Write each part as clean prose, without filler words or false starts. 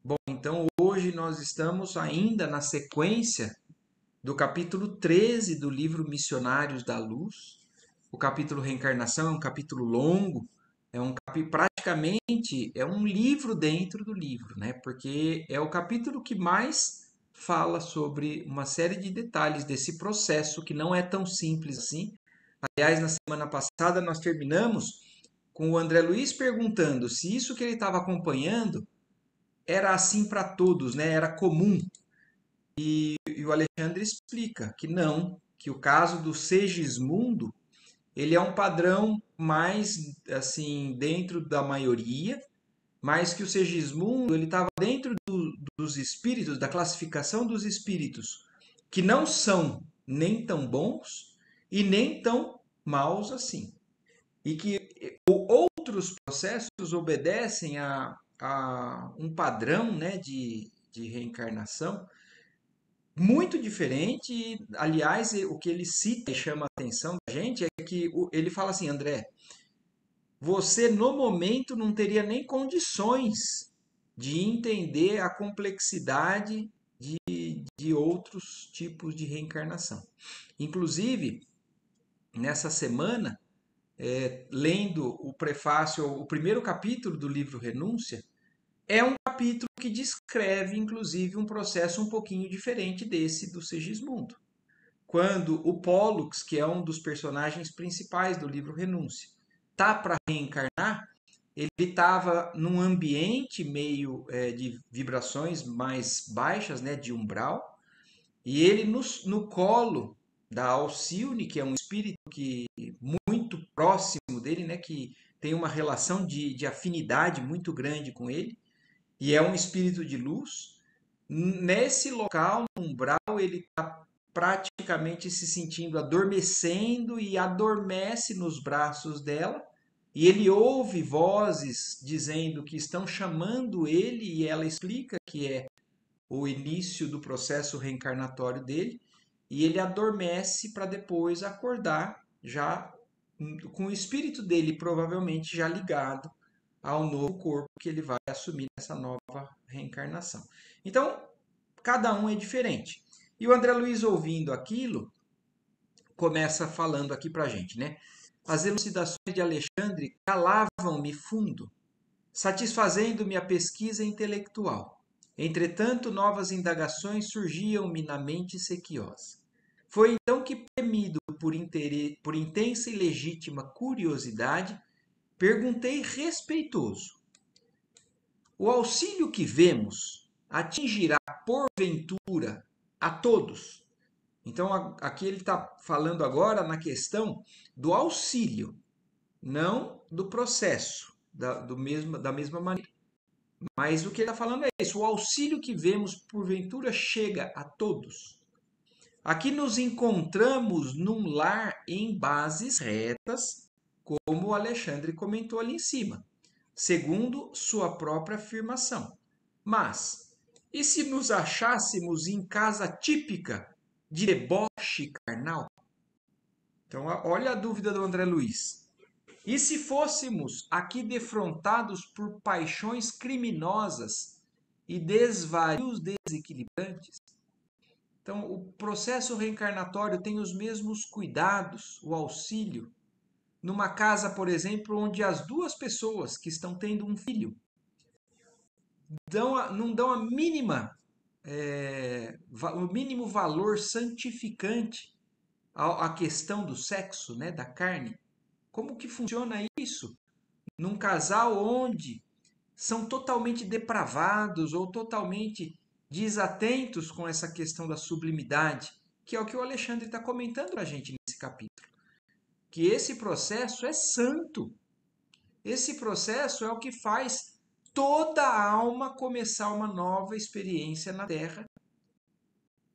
Bom, então hoje nós estamos ainda na sequência do capítulo 13 do livro Missionários da Luz. O capítulo Reencarnação é um capítulo longo, praticamente é um livro dentro do livro, né? Porque é o capítulo que mais fala sobre uma série de detalhes desse processo que não é tão simples assim. Aliás, na semana passada nós terminamos com o André Luiz perguntando se isso que ele estava acompanhando era assim para todos, né? Era comum. E o Alexandre explica que não, que o caso do Segismundo, ele é um padrão mais assim dentro da maioria, mas que o Segismundo ele estava dentro dos espíritos, da classificação dos espíritos, que não são nem tão bons e nem tão maus assim. E que outros processos obedecem a um padrão, né, de reencarnação muito diferente. E, aliás, o que ele cita e chama a atenção da gente é que ele fala assim, André, você no momento não teria nem condições de entender a complexidade de outros tipos de reencarnação. Inclusive, nessa semana, lendo o prefácio, o primeiro capítulo do livro Renúncia, é um capítulo que descreve, inclusive, um processo um pouquinho diferente desse do Segismundo. Quando o Pollux, que é um dos personagens principais do livro Renúncia, tá para reencarnar, ele estava num ambiente meio de vibrações mais baixas, né, de umbral, e ele no colo da Alcione, que é um espírito que muito próximo dele, né, que tem uma relação de afinidade muito grande com ele, e é um espírito de luz. Nesse local, no umbral, ele está praticamente se sentindo adormecendo e adormece nos braços dela. E ele ouve vozes dizendo que estão chamando ele, e ela explica que é o início do processo reencarnatório dele. E ele adormece para depois acordar já com o espírito dele provavelmente já ligado ao novo corpo que ele vai assumir nessa nova reencarnação. Então, cada um é diferente. E o André Luiz, ouvindo aquilo, começa falando aqui pra gente, né? As elucidações de Alexandre calavam-me fundo, satisfazendo-me a pesquisa intelectual. Entretanto, novas indagações surgiam-me na mente sequiosa. Foi então que, premido por intensa e legítima curiosidade, perguntei respeitoso: o auxílio que vemos atingirá, porventura, a todos? Então, aqui ele está falando agora na questão do auxílio, não do processo, da mesma maneira. Mas o que ele está falando é isso: o auxílio que vemos, porventura, chega a todos. Aqui nos encontramos num lar em bases retas, como o Alexandre comentou ali em cima, segundo sua própria afirmação. Mas, e se nos achássemos em casa típica de deboche carnal? Então, olha a dúvida do André Luiz. E se fôssemos aqui defrontados por paixões criminosas e desvarios desequilibrantes? Então, o processo reencarnatório tem os mesmos cuidados, o auxílio, numa casa, por exemplo, onde as duas pessoas que estão tendo um filho não dão a mínima, o mínimo valor santificante à questão do sexo, né, da carne. Como que funciona isso? Num casal onde são totalmente depravados ou totalmente desatentos com essa questão da sublimidade, que é o que o Alexandre está comentando para a gente nesse capítulo. Que esse processo é santo. Esse processo é o que faz toda a alma começar uma nova experiência na Terra.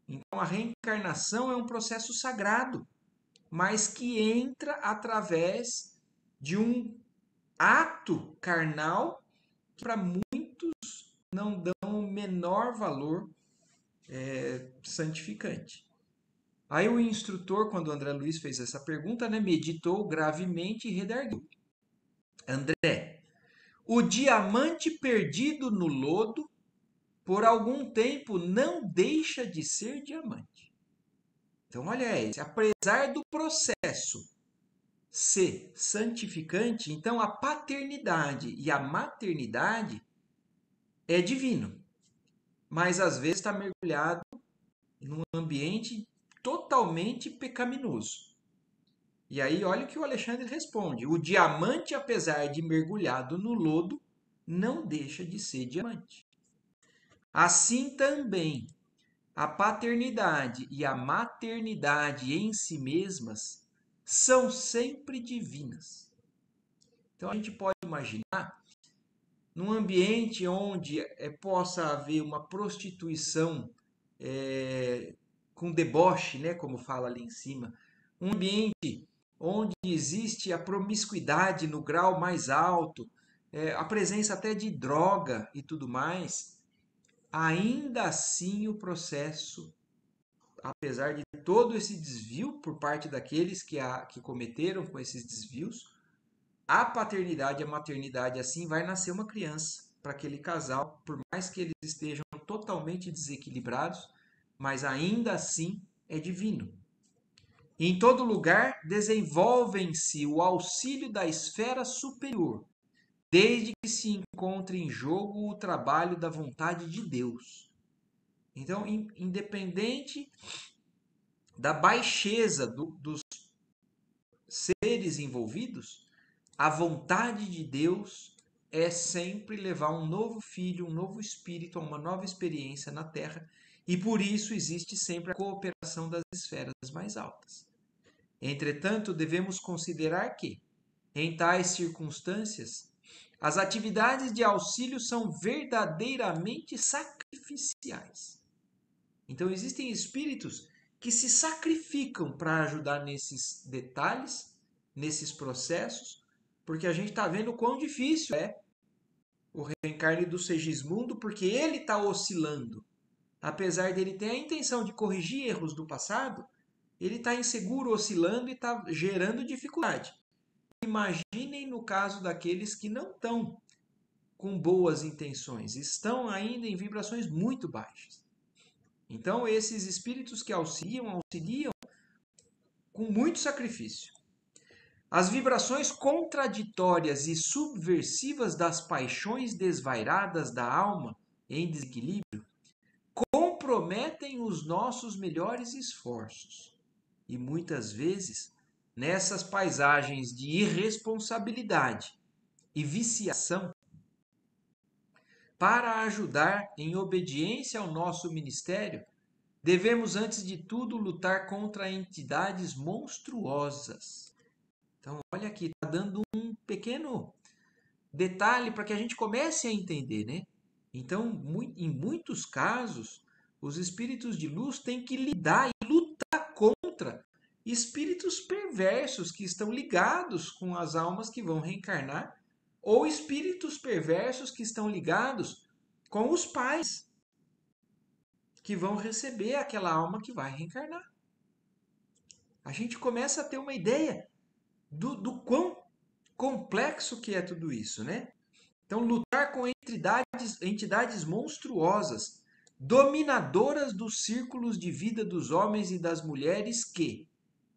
Então, a reencarnação é um processo sagrado, mas que entra através de um ato carnal que para muitos não dão o menor valor santificante. Aí o instrutor, quando o André Luiz fez essa pergunta, né, meditou gravemente e redarguiu. André, o diamante perdido no lodo por algum tempo não deixa de ser diamante. Então, olha esse, apesar do processo ser santificante, então a paternidade e a maternidade é divino, mas às vezes está mergulhado num ambiente totalmente pecaminoso. E aí, olha o que o Alexandre responde: o diamante, apesar de mergulhado no lodo, não deixa de ser diamante. Assim também, a paternidade e a maternidade em si mesmas são sempre divinas. Então a gente pode imaginar num ambiente onde possa haver uma prostituição com deboche, né, como fala ali em cima, um ambiente onde existe a promiscuidade no grau mais alto, a presença até de droga e tudo mais, ainda assim o processo, apesar de todo esse desvio por parte daqueles que cometeram com esses desvios, a paternidade e a maternidade assim vai nascer uma criança para aquele casal, por mais que eles estejam totalmente desequilibrados, mas ainda assim é divino. Em todo lugar desenvolvem-se o auxílio da esfera superior, desde que se encontre em jogo o trabalho da vontade de Deus. Então, independente da baixeza dos seres envolvidos, a vontade de Deus é sempre levar um novo filho, um novo espírito, a uma nova experiência na Terra, e por isso existe sempre a cooperação das esferas mais altas. Entretanto, devemos considerar que, em tais circunstâncias, as atividades de auxílio são verdadeiramente sacrificiais. Então, existem espíritos que se sacrificam para ajudar nesses detalhes, nesses processos, porque a gente está vendo o quão difícil é o reencarne do Segismundo, porque ele está oscilando. Apesar dele ter a intenção de corrigir erros do passado, ele está inseguro, oscilando e está gerando dificuldade. Imaginem no caso daqueles que não estão com boas intenções, estão ainda em vibrações muito baixas. Então, esses espíritos que auxiliam com muito sacrifício. As vibrações contraditórias e subversivas das paixões desvairadas da alma em desequilíbrio comprometem os nossos melhores esforços. E muitas vezes, nessas paisagens de irresponsabilidade e viciação, para ajudar em obediência ao nosso ministério, devemos, antes de tudo, lutar contra entidades monstruosas. Então, olha aqui, está dando um pequeno detalhe para que a gente comece a entender, né? Então, em muitos casos, os espíritos de luz têm que lidar e lutar contra espíritos perversos que estão ligados com as almas que vão reencarnar, ou espíritos perversos que estão ligados com os pais que vão receber aquela alma que vai reencarnar. A gente começa a ter uma ideia do quão complexo que é tudo isso, né? Então, lutar com entidades monstruosas, dominadoras dos círculos de vida dos homens e das mulheres que,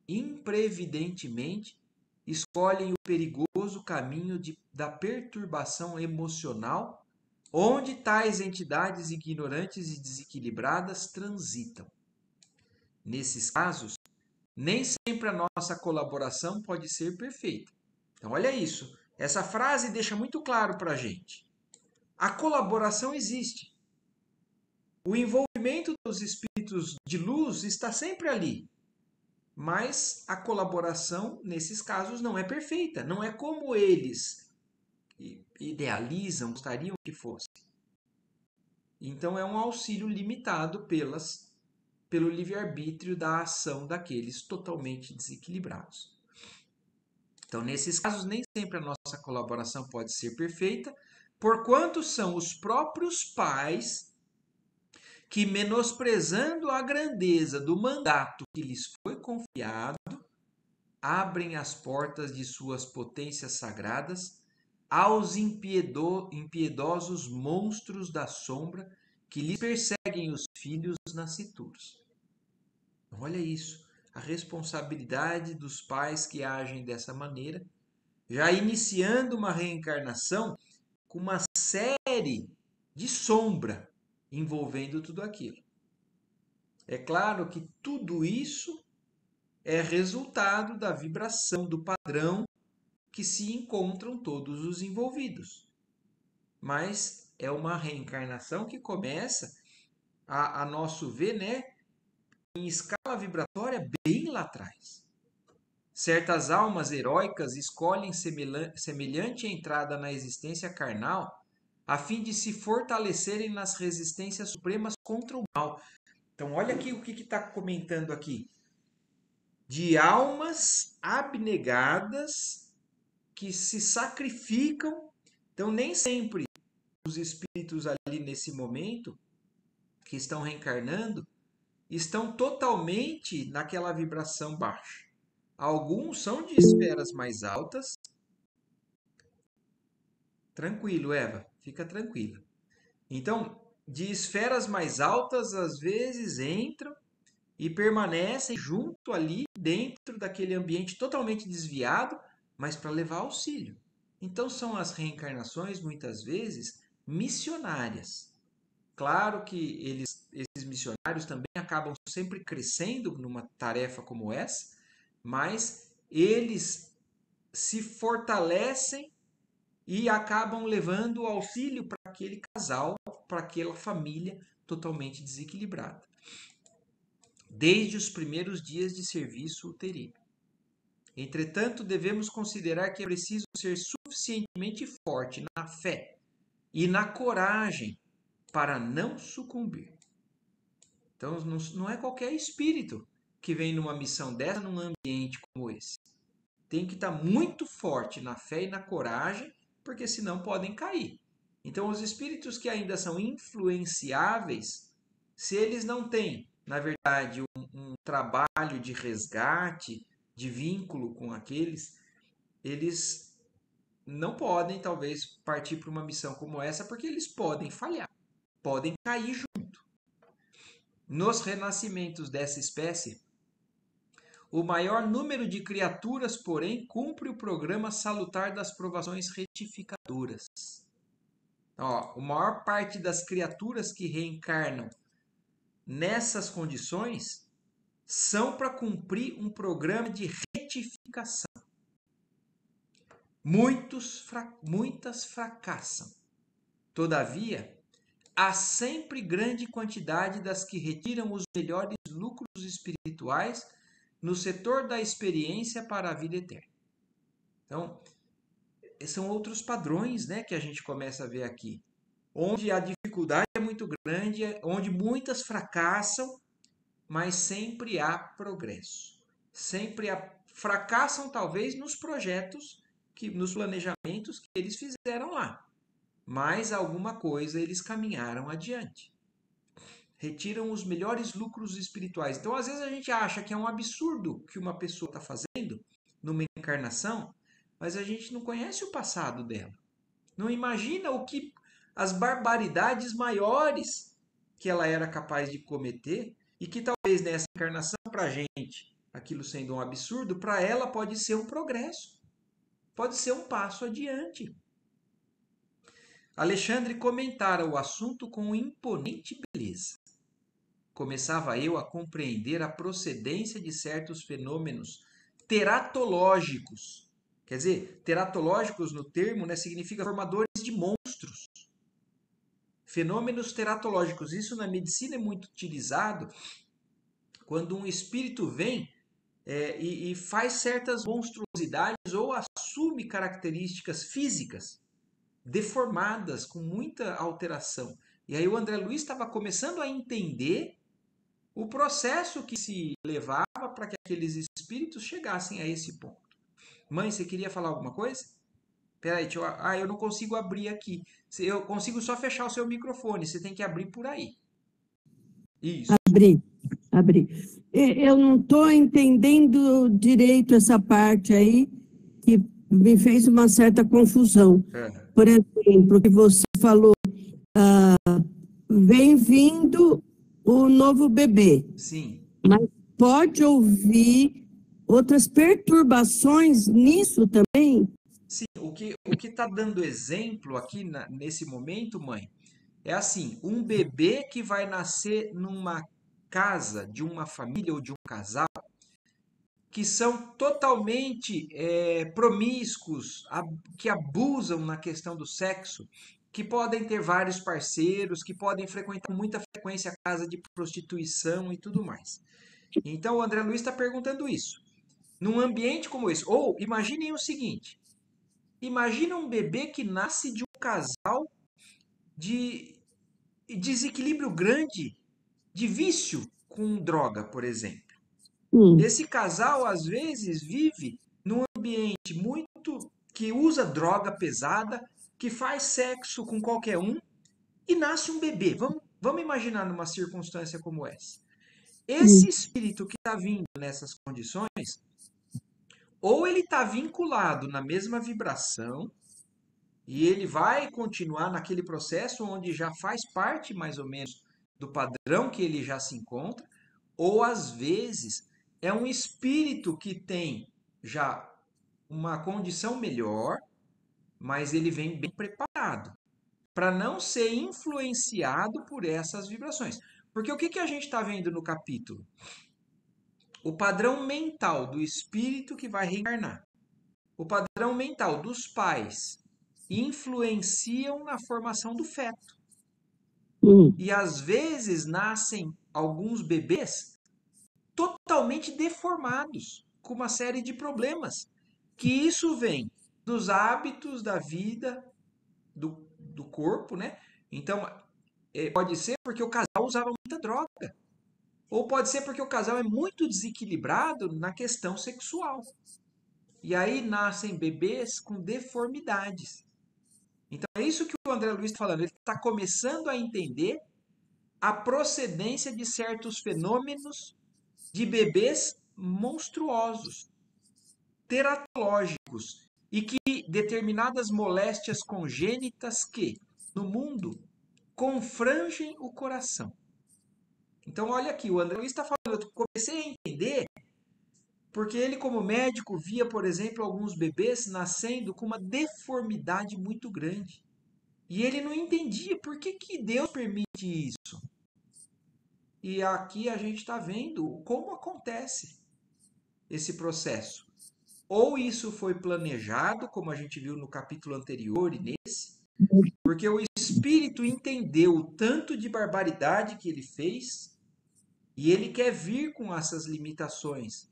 imprevidentemente, escolhem o perigoso caminho da perturbação emocional, onde tais entidades ignorantes e desequilibradas transitam. Nesses casos, nem sempre a nossa colaboração pode ser perfeita. Então, olha isso. Essa frase deixa muito claro para a gente. A colaboração existe. O envolvimento dos espíritos de luz está sempre ali. Mas a colaboração, nesses casos, não é perfeita. Não é como eles idealizam, gostariam que fosse. Então, é um auxílio limitado pelo livre-arbítrio da ação daqueles totalmente desequilibrados. Então, nesses casos, nem sempre a nossa colaboração pode ser perfeita, porquanto são os próprios pais que, menosprezando a grandeza do mandato que lhes foi confiado, abrem as portas de suas potências sagradas aos impiedosos monstros da sombra que lhes perseguem os filhos nascituros. Olha isso, a responsabilidade dos pais que agem dessa maneira, já iniciando uma reencarnação com uma série de sombra envolvendo tudo aquilo. É claro que tudo isso é resultado da vibração, do padrão que se encontram todos os envolvidos. Mas é uma reencarnação que começa, a nosso ver, né, em escala vibratória bem lá atrás. Certas almas heróicas escolhem semelhante entrada na existência carnal a fim de se fortalecerem nas resistências supremas contra o mal. Então, olha aqui o que está comentando aqui. De almas abnegadas que se sacrificam. Então, nem sempre os espíritos ali nesse momento, que estão reencarnando, estão totalmente naquela vibração baixa. Alguns são de esferas mais altas. Tranquilo, Eva, fica tranquila. Então, de esferas mais altas, às vezes entram e permanecem junto ali, dentro daquele ambiente totalmente desviado, mas para levar auxílio. Então, são as reencarnações, muitas vezes, missionárias. Claro que esses missionários também acabam sempre crescendo numa tarefa como essa, mas eles se fortalecem e acabam levando auxílio para aquele casal, para aquela família totalmente desequilibrada. Desde os primeiros dias de serviço uterino. Entretanto, devemos considerar que é preciso ser suficientemente forte na fé e na coragem para não sucumbir. Então, não é qualquer espírito que vem numa missão dessa, num ambiente como esse. Tem que estar muito forte na fé e na coragem, porque senão podem cair. Então, os espíritos que ainda são influenciáveis, se eles não têm, na verdade, um trabalho de resgate, de vínculo com aqueles, eles não podem, talvez, partir para uma missão como essa, porque eles podem falhar, podem cair junto. Nos renascimentos dessa espécie, o maior número de criaturas, porém, cumpre o programa salutar das provações retificadoras. A maior parte das criaturas que reencarnam nessas condições são para cumprir um programa de retificação. Muitas fracassam. Todavia, há sempre grande quantidade das que retiram os melhores lucros espirituais no setor da experiência para a vida eterna. Então, são outros padrões, né, que a gente começa a ver aqui. Onde a dificuldade é muito grande, onde muitas fracassam, mas sempre há progresso. Sempre fracassam, talvez, nos projetos, nos planejamentos que eles fizeram lá. Mas alguma coisa eles caminharam adiante. Retiram os melhores lucros espirituais. Então, às vezes, a gente acha que é um absurdo que uma pessoa está fazendo numa encarnação, mas a gente não conhece o passado dela. Não imagina as barbaridades maiores que ela era capaz de cometer e que talvez nessa encarnação, para a gente, aquilo sendo um absurdo, para ela pode ser um progresso. Pode ser um passo adiante. Alexandre comentara o assunto com imponente beleza. Começava eu a compreender a procedência de certos fenômenos teratológicos. Quer dizer, teratológicos no termo, né, significa formadores de monstros. Fenômenos teratológicos. Isso na medicina é muito utilizado quando um espírito vem e faz certas monstruosidades ou assume características físicas deformadas, com muita alteração. E aí o André Luiz estava começando a entender o processo que se levava para que aqueles espíritos chegassem a esse ponto. Mãe, você queria falar alguma coisa? Peraí, eu não consigo abrir aqui. Eu consigo só fechar o seu microfone, você tem que abrir por aí. Isso. Abrir. Eu não estou entendendo direito essa parte aí, que me fez uma certa confusão. Por exemplo, que você falou, vem vindo o novo bebê, Sim. mas pode ouvir outras perturbações nisso também? Sim, o que está dando exemplo aqui nesse momento, mãe, é assim, um bebê que vai nascer numa casa de uma família ou de um casal que são totalmente promíscuos, que abusam na questão do sexo, que podem ter vários parceiros, que podem frequentar com muita frequência a casa de prostituição e tudo mais. Então o André Luiz está perguntando isso. Num ambiente como esse, ou imaginem o seguinte, imagina um bebê que nasce de um casal de desequilíbrio grande, de vício com droga, por exemplo. Hum, Esse casal, às vezes, vive num ambiente muito que usa droga pesada, que faz sexo com qualquer um e nasce um bebê. Vamos imaginar numa circunstância como essa. Esse hum, espírito que está vindo nessas condições, ou ele está vinculado na mesma vibração, e ele vai continuar naquele processo onde já faz parte mais ou menos do padrão que ele já se encontra, ou às vezes é um espírito que tem já uma condição melhor, mas ele vem bem preparado para não ser influenciado por essas vibrações. Porque o que, que a gente está vendo no capítulo? O padrão mental do espírito que vai reencarnar. O padrão mental dos pais influenciam na formação do feto. hum, E às vezes nascem alguns bebês totalmente deformados, com uma série de problemas. Que isso vem dos hábitos da vida, do corpo, né? Então, pode ser porque o casal usava muita droga. Ou pode ser porque o casal é muito desequilibrado na questão sexual. E aí nascem bebês com deformidades. Então é isso que o André Luiz está falando. Ele está começando a entender a procedência de certos fenômenos de bebês monstruosos, teratológicos, e que determinadas moléstias congênitas que, no mundo, confrangem o coração. Então olha aqui, o André Luiz está falando, eu comecei a entender porque ele, como médico, via, por exemplo, alguns bebês nascendo com uma deformidade muito grande. E ele não entendia por que, que Deus permite isso. E aqui a gente está vendo como acontece esse processo. Ou isso foi planejado, como a gente viu no capítulo anterior e nesse, porque o espírito entendeu o tanto de barbaridade que ele fez e ele quer vir com essas limitações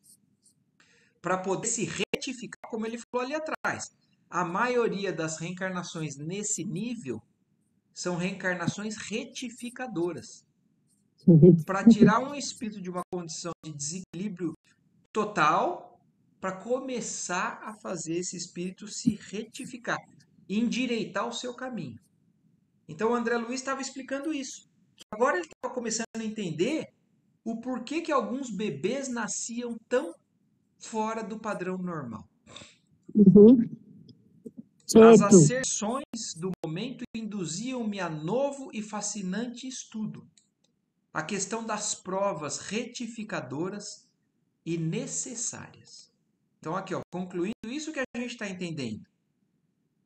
para poder se retificar, como ele falou ali atrás. A maioria das reencarnações nesse nível são reencarnações retificadoras. Para tirar um espírito de uma condição de desequilíbrio total, para começar a fazer esse espírito se retificar, endireitar o seu caminho. Então o André Luiz estava explicando isso. Agora ele estava começando a entender o porquê que alguns bebês nasciam tão fora do padrão normal. uhum, As certo. asserções do momento induziam-me a novo e fascinante estudo. A questão das provas retificadoras e necessárias. Então, aqui, ó, concluindo isso que a gente está entendendo.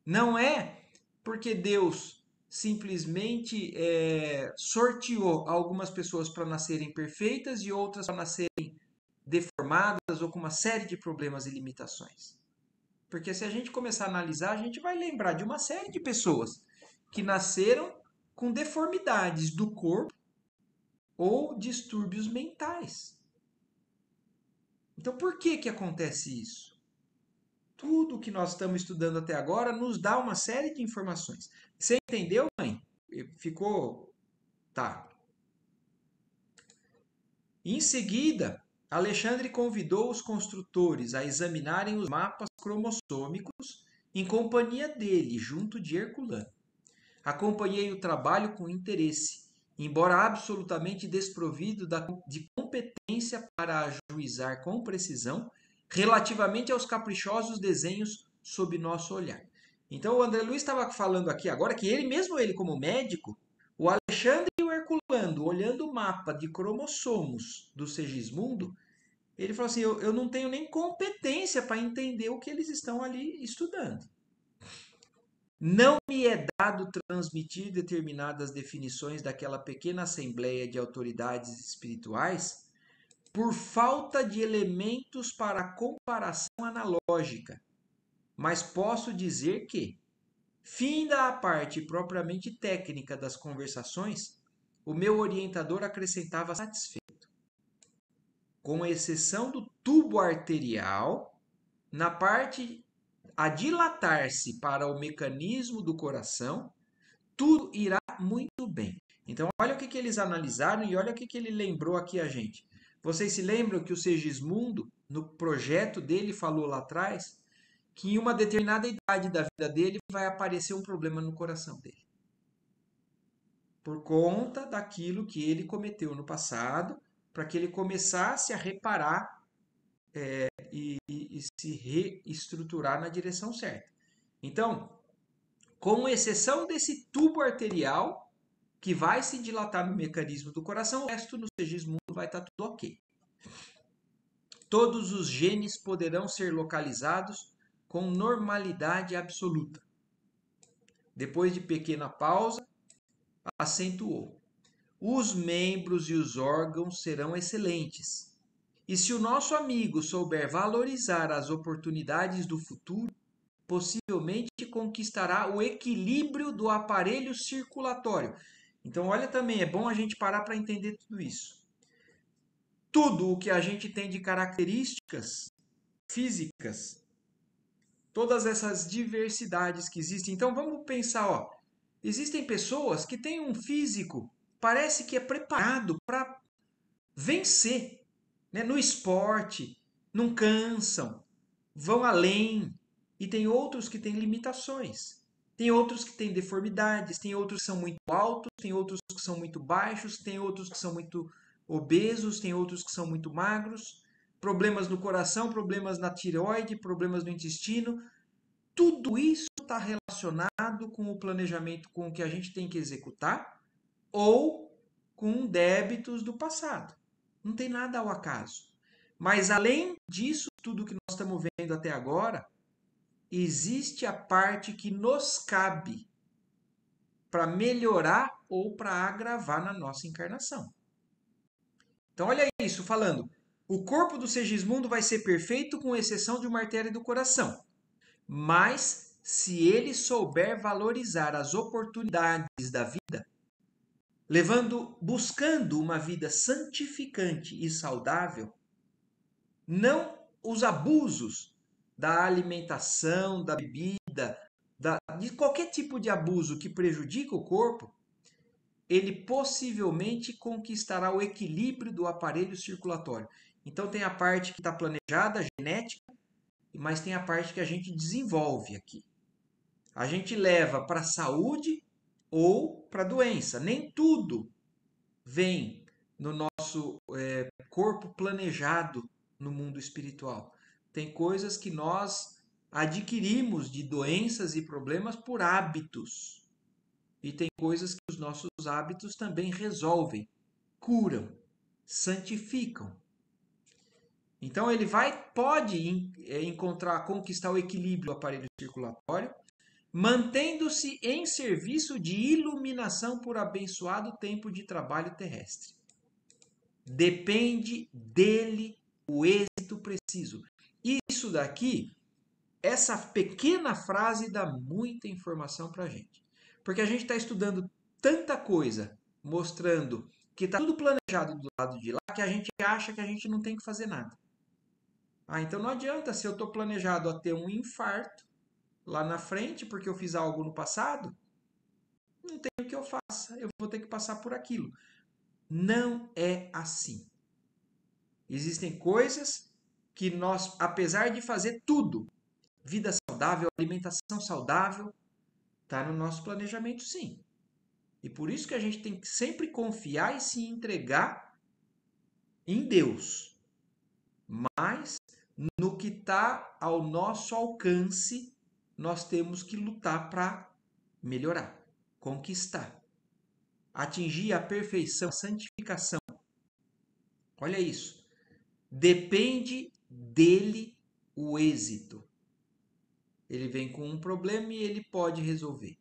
Não é porque Deus simplesmente sorteou algumas pessoas para nascerem perfeitas e outras para nascerem deformadas ou com uma série de problemas e limitações. Porque se a gente começar a analisar, a gente vai lembrar de uma série de pessoas que nasceram com deformidades do corpo ou distúrbios mentais. Então, por que que acontece isso? Tudo que nós estamos estudando até agora nos dá uma série de informações. Você entendeu, mãe? Ficou? Tá. Em seguida, Alexandre convidou os construtores a examinarem os mapas cromossômicos em companhia dele, junto de Herculano. Acompanhei o trabalho com interesse, embora absolutamente desprovido de competência para ajuizar com precisão relativamente aos caprichosos desenhos sob nosso olhar. Então o André Luiz estava falando aqui agora que ele, mesmo ele como médico, o Alexandre Alexandre e o Herculano, olhando o mapa de cromossomos do Segismundo, ele falou assim: eu não tenho nem competência para entender o que eles estão ali estudando. Não me é dado transmitir determinadas definições daquela pequena assembleia de autoridades espirituais por falta de elementos para comparação analógica, mas posso dizer que, finda a parte propriamente técnica das conversações, o meu orientador acrescentava satisfeito. Com exceção do tubo arterial, na parte a dilatar-se para o mecanismo do coração, tudo irá muito bem. Então, olha o que eles analisaram e olha o que ele lembrou aqui a gente. Vocês se lembram que o Segismundo, no projeto dele, falou lá atrás que em uma determinada idade da vida dele vai aparecer um problema no coração dele. Por conta daquilo que ele cometeu no passado, para que ele começasse a reparar e se reestruturar na direção certa. Então, com exceção desse tubo arterial, que vai se dilatar no mecanismo do coração, o resto no Segismundo vai estar tudo ok. Todos os genes poderão ser localizados com normalidade absoluta. Depois de pequena pausa, acentuou: os membros e os órgãos serão excelentes. E se o nosso amigo souber valorizar as oportunidades do futuro, possivelmente conquistará o equilíbrio do aparelho circulatório. Então, olha também, é bom a gente parar para entender tudo isso. Tudo o que a gente tem de características físicas, todas essas diversidades que existem. Então, vamos pensar, ó, existem pessoas que têm um físico, parece que é preparado para vencer, né? No esporte, não cansam, vão além. E tem outros que têm limitações. Tem outros que têm deformidades, tem outros que são muito altos, tem outros que são muito baixos, tem outros que são muito obesos, tem outros que são muito magros, problemas no coração, problemas na tireoide, problemas no intestino. Tudo isso está relacionado com o planejamento, com o que a gente tem que executar ou com débitos do passado. Não tem nada ao acaso. Mas além disso, tudo que nós estamos vendo até agora, existe a parte que nos cabe para melhorar ou para agravar na nossa encarnação. Então, olha isso, falando. O corpo do Segismundo vai ser perfeito com exceção de uma artéria do coração. Mas, se ele souber valorizar as oportunidades da vida, buscando uma vida santificante e saudável, não os abusos da alimentação, da bebida, de qualquer tipo de abuso que prejudica o corpo, ele possivelmente conquistará o equilíbrio do aparelho circulatório. Então tem a parte que está planejada, genética, mas tem a parte que a gente desenvolve aqui. A gente leva para a saúde ou para a doença. Nem tudo vem no nosso corpo planejado no mundo espiritual. Tem coisas que nós adquirimos de doenças e problemas por hábitos. E tem coisas que os nossos hábitos também resolvem, curam, santificam. Então ele pode conquistar o equilíbrio do aparelho circulatório, mantendo-se em serviço de iluminação por abençoado tempo de trabalho terrestre. Depende dele o êxito preciso. Isso daqui, essa pequena frase dá muita informação para a gente. Porque a gente está estudando tanta coisa, mostrando que está tudo planejado do lado de lá, que a gente acha que a gente não tem que fazer nada. Então não adianta, se eu estou planejado a ter um infarto lá na frente, porque eu fiz algo no passado, não tem o que eu faça, eu vou ter que passar por aquilo. Não é assim. Existem coisas que nós, apesar de fazer tudo, vida saudável, alimentação saudável, está no nosso planejamento, sim. E por isso que a gente tem que sempre confiar e se entregar em Deus. Mas no que está ao nosso alcance, nós temos que lutar para melhorar, conquistar. atingir a perfeição, a santificação. Olha isso. Depende dele o êxito. Ele vem com um problema e ele pode resolver.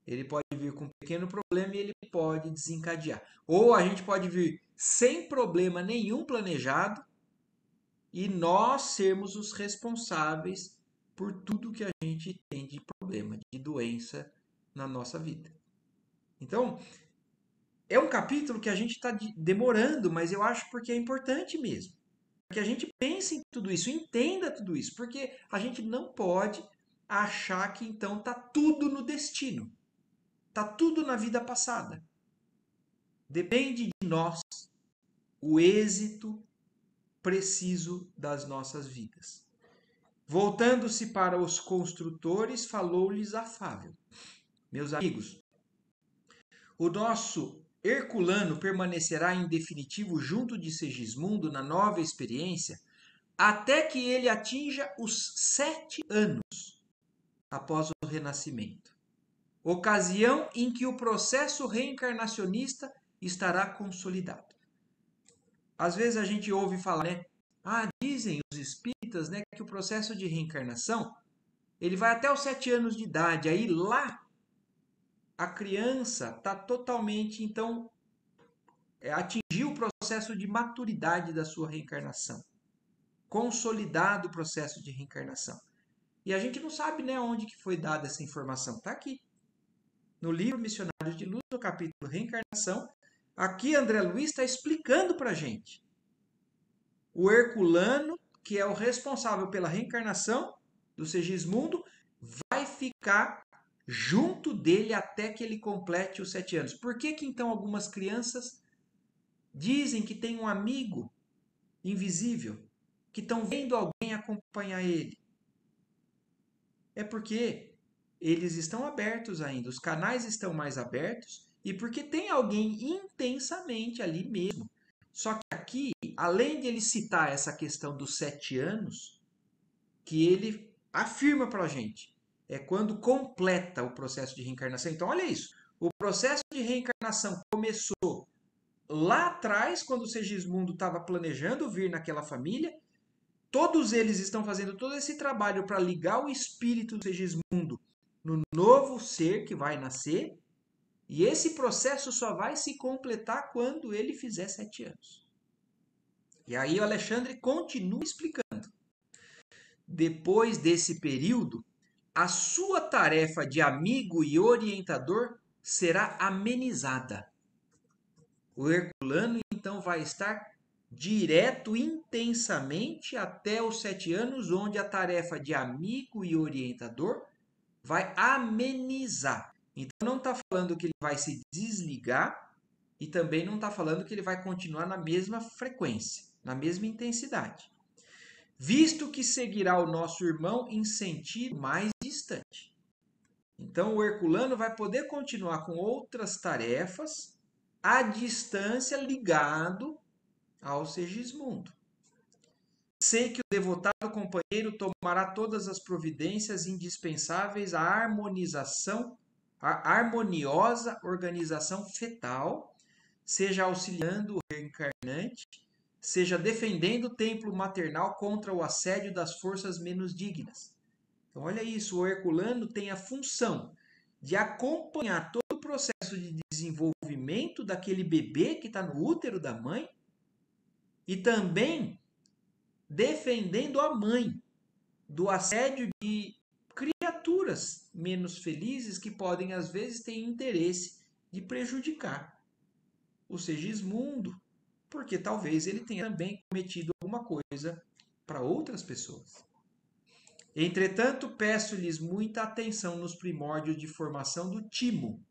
Ele pode vir com um pequeno problema e ele pode desencadear. Ou a gente pode vir sem problema nenhum planejado e nós sermos os responsáveis por tudo que a gente tem de problema, de doença na nossa vida. Então, é um capítulo que a gente está demorando, mas eu acho porque é importante mesmo. Que a gente pense em tudo isso, entenda tudo isso, porque a gente não pode achar que então está tudo no destino. Está tudo na vida passada. Depende de nós o êxito preciso das nossas vidas. Voltando-se para os construtores, falou-lhes afável. Meus amigos, o nosso Herculano permanecerá em definitivo junto de Segismundo na nova experiência até que ele atinja os 7 anos após o renascimento. Ocasião em que o processo reencarnacionista estará consolidado. Às vezes a gente ouve falar, né? Dizem os espíritas, né, que o processo de reencarnação ele vai até os 7 anos de idade. Aí lá a criança está totalmente, então, atingiu o processo de maturidade da sua reencarnação. Consolidado o processo de reencarnação. E a gente não sabe, né, onde que foi dada essa informação. Está aqui. No livro Missionários de Luz, no capítulo Reencarnação, aqui André Luiz está explicando para a gente. O Herculano, que é o responsável pela reencarnação do Segismundo, vai ficar junto dele até que ele complete os 7 anos. Por que então algumas crianças dizem que tem um amigo invisível, que estão vendo alguém acompanhar ele? É porque eles estão abertos ainda, os canais estão mais abertos e porque tem alguém intensamente ali mesmo. Só que aqui, além de ele citar essa questão dos 7 anos, que ele afirma para a gente, é quando completa o processo de reencarnação. Então, olha isso, o processo de reencarnação começou lá atrás, quando o Segismundo estava planejando vir naquela família. Todos eles estão fazendo todo esse trabalho para ligar o espírito do Segismundo no novo ser que vai nascer. E esse processo só vai se completar quando ele fizer 7 anos. E aí o Alexandre continua explicando. Depois desse período, a sua tarefa de amigo e orientador será amenizada. O Herculano, então, vai estar direto, intensamente, até os 7 anos, onde a tarefa de amigo e orientador vai amenizar. Então, não está falando que ele vai se desligar e também não está falando que ele vai continuar na mesma frequência, na mesma intensidade. Visto que seguirá o nosso irmão em sentido mais distante. Então, o Herculano vai poder continuar com outras tarefas à distância, ligado ao Segismundo. Sei que o devotado companheiro tomará todas as providências indispensáveis à harmonização, à harmoniosa organização fetal, seja auxiliando o reencarnante, seja defendendo o templo maternal contra o assédio das forças menos dignas. Então, olha isso, o Herculano tem a função de acompanhar todo o processo de desenvolvimento daquele bebê que está no útero da mãe e também defendendo a mãe do assédio de criaturas menos felizes que podem, às vezes, ter interesse de prejudicar o Segismundo, porque talvez ele tenha também cometido alguma coisa para outras pessoas. Entretanto, peço-lhes muita atenção nos primórdios de formação do timo,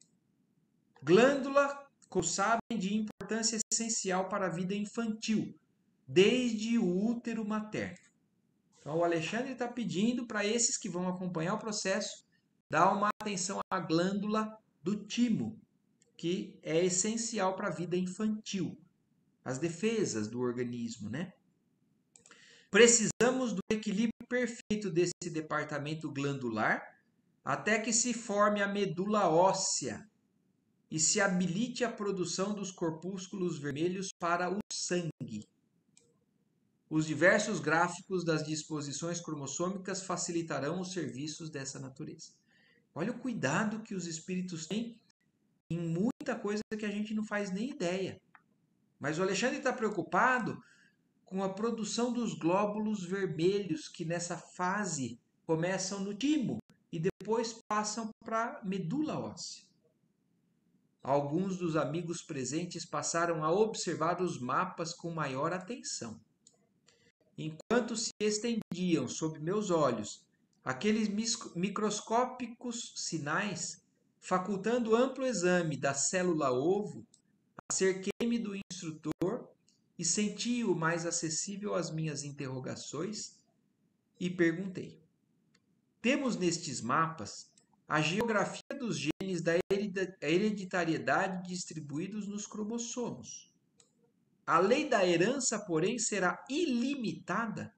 glândula, como sabem, de importância essencial para a vida infantil, desde o útero materno. Então, o Alexandre está pedindo para esses que vão acompanhar o processo dar uma atenção à glândula do timo, que é essencial para a vida infantil, as defesas do organismo, né? Precisamos do equilíbrio perfeito desse departamento glandular até que se forme a medula óssea, e se habilite a produção dos corpúsculos vermelhos para o sangue. Os diversos gráficos das disposições cromossômicas facilitarão os serviços dessa natureza. Olha o cuidado que os espíritos têm em muita coisa que a gente não faz nem ideia. Mas o Alexandre está preocupado com a produção dos glóbulos vermelhos que nessa fase começam no timo e depois passam para a medula óssea. Alguns dos amigos presentes passaram a observar os mapas com maior atenção. Enquanto se estendiam sob meus olhos aqueles microscópicos sinais, facultando amplo exame da célula-ovo, acerquei-me do instrutor e senti-o mais acessível às minhas interrogações e perguntei: temos nestes mapas a geografia dos genes da hereditariedade distribuídos nos cromossomos. A lei da herança, porém, será ilimitada?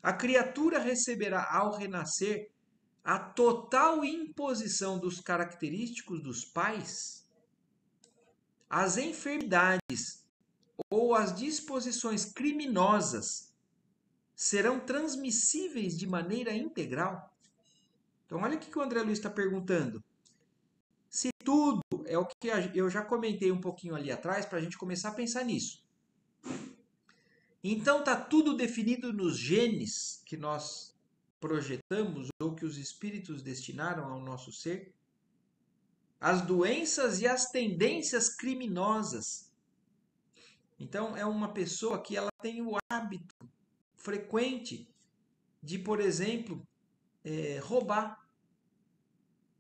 A criatura receberá ao renascer a total imposição dos característicos dos pais? As enfermidades ou as disposições criminosas serão transmissíveis de maneira integral? Então, olha o que o André Luiz está perguntando. Se tudo é o que eu já comentei um pouquinho ali atrás, para a gente começar a pensar nisso. Então, está tudo definido nos genes que nós projetamos ou que os espíritos destinaram ao nosso ser? As doenças e as tendências criminosas. Então, é uma pessoa que ela tem o hábito frequente de, por exemplo, roubar.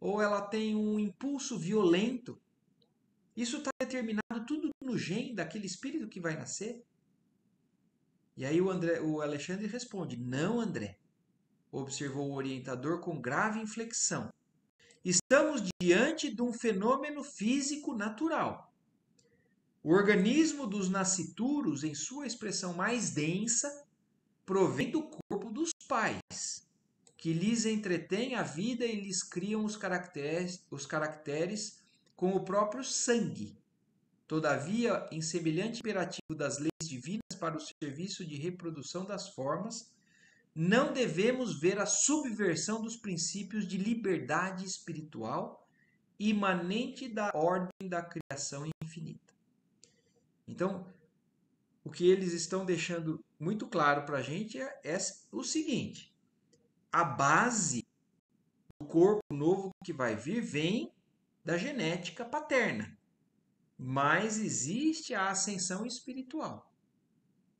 Ou ela tem um impulso violento. Isso está determinado tudo no gene daquele espírito que vai nascer? E aí o Alexandre responde: não, André, observou o orientador com grave inflexão. Estamos diante de um fenômeno físico natural. O organismo dos nascituros, em sua expressão mais densa, provém do corpo dos pais, que lhes entretém a vida e lhes criam os caracteres com o próprio sangue. Todavia, em semelhante imperativo das leis divinas para o serviço de reprodução das formas, não devemos ver a subversão dos princípios de liberdade espiritual imanente da ordem da criação infinita. Então, o que eles estão deixando muito claro para a gente é o seguinte: a base do corpo novo que vai vir vem da genética paterna, mas existe a ascensão espiritual.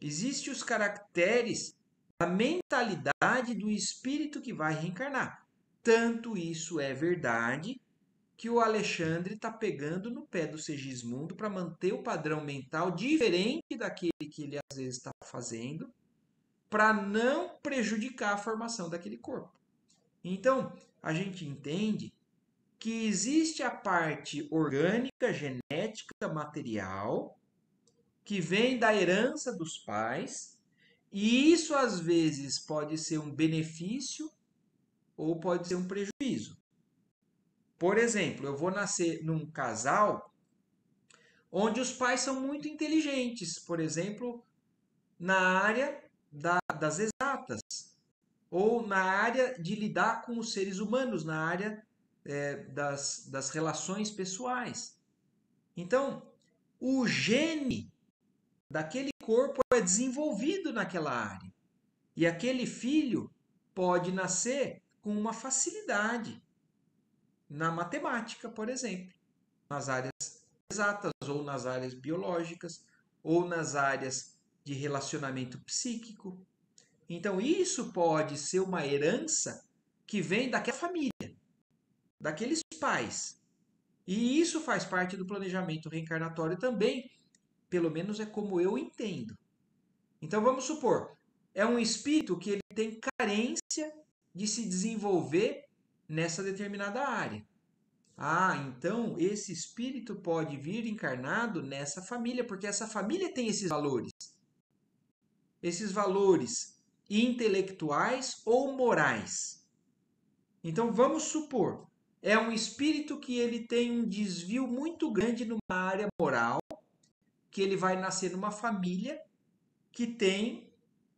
Existem os caracteres da mentalidade do espírito que vai reencarnar. Tanto isso é verdade que o Alexandre está pegando no pé do Segismundo para manter o padrão mental diferente daquele que ele às vezes está fazendo, para não prejudicar a formação daquele corpo. Então, a gente entende que existe a parte orgânica, genética, material, que vem da herança dos pais, e isso às vezes pode ser um benefício ou pode ser um prejuízo. Por exemplo, eu vou nascer num casal onde os pais são muito inteligentes, por exemplo, na área das exatas, ou na área de lidar com os seres humanos, na área das relações pessoais. Então, o gene daquele corpo é desenvolvido naquela área. E aquele filho pode nascer com uma facilidade na matemática, por exemplo, nas áreas exatas, ou nas áreas biológicas, ou nas áreas de relacionamento psíquico. Então, isso pode ser uma herança que vem daquela família, daqueles pais. E isso faz parte do planejamento reencarnatório também, pelo menos é como eu entendo. Então, vamos supor, é um espírito que ele tem carência de se desenvolver nessa determinada área. Ah, então esse espírito pode vir encarnado nessa família, porque essa família tem esses valores. Esses valores intelectuais ou morais. Então vamos supor é um espírito que ele tem um desvio muito grande numa área moral, que ele vai nascer numa família que tem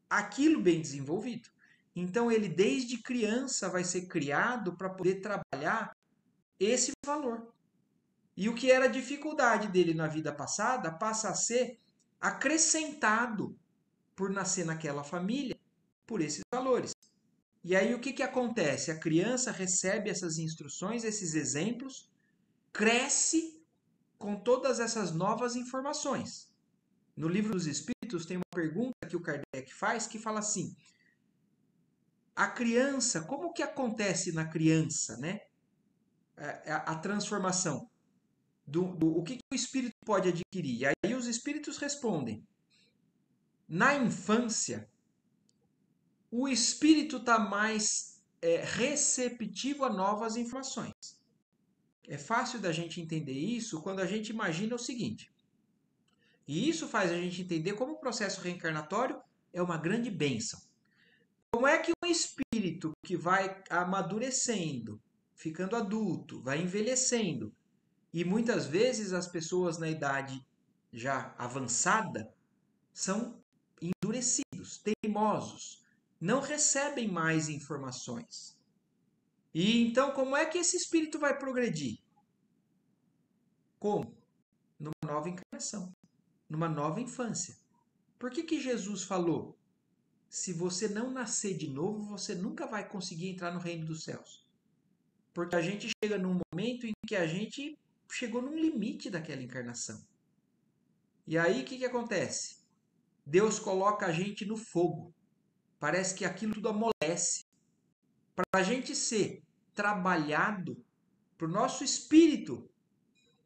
aquilo bem desenvolvido. Então ele desde criança vai ser criado para poder trabalhar esse valor. E o que era dificuldade dele na vida passada passa a ser acrescentado por nascer naquela família por esses valores. E aí o que, que acontece? A criança recebe essas instruções, esses exemplos, cresce com todas essas novas informações. No livro dos Espíritos tem uma pergunta que o Kardec faz que fala assim: a criança, como que acontece na criança, né? A transformação o que o espírito pode adquirir? E aí os espíritos respondem: na infância, o espírito está mais receptivo a novas informações. É fácil da gente entender isso quando a gente imagina o seguinte. E isso faz a gente entender como o processo reencarnatório é uma grande bênção. Como é que um espírito que vai amadurecendo, ficando adulto, vai envelhecendo, e muitas vezes as pessoas na idade já avançada são endurecidos, teimosos, não recebem mais informações. E então, como é que esse espírito vai progredir? Como? Numa nova encarnação, numa nova infância. Por que que Jesus falou: se você não nascer de novo, você nunca vai conseguir entrar no reino dos céus? Porque a gente chega num momento em que a gente chegou num limite daquela encarnação. E aí o que que acontece? Deus coloca a gente no fogo. Parece que aquilo tudo amolece. Para a gente ser trabalhado, para o nosso espírito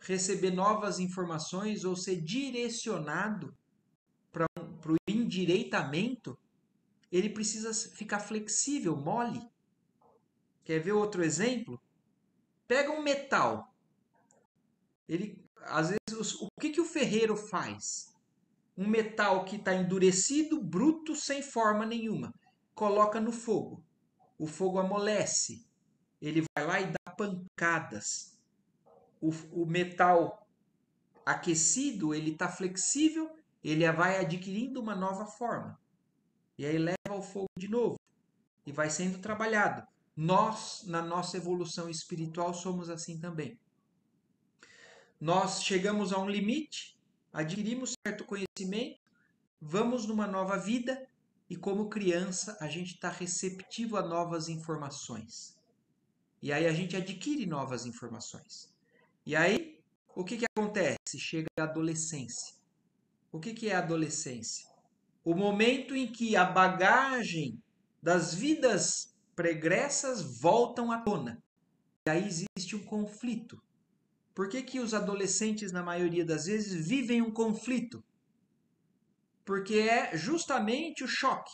receber novas informações ou ser direcionado para o endireitamento, ele precisa ficar flexível, mole. Quer ver outro exemplo? Pega um metal. Às vezes, o que o ferreiro faz? Um metal que está endurecido, bruto, sem forma nenhuma. Coloca no fogo. O fogo amolece. Ele vai lá e dá pancadas. O metal aquecido, ele está flexível, ele vai adquirindo uma nova forma. E aí leva ao fogo de novo. E vai sendo trabalhado. Nós, na nossa evolução espiritual, somos assim também. Nós chegamos a um limite, adquirimos certo conhecimento, vamos numa nova vida e, como criança, a gente está receptivo a novas informações. E aí a gente adquire novas informações. E aí, o que acontece? Chega a adolescência. O que é a adolescência? O momento em que a bagagem das vidas pregressas voltam à tona. E aí existe um conflito. Por que os adolescentes, na maioria das vezes, vivem um conflito? Porque é justamente o choque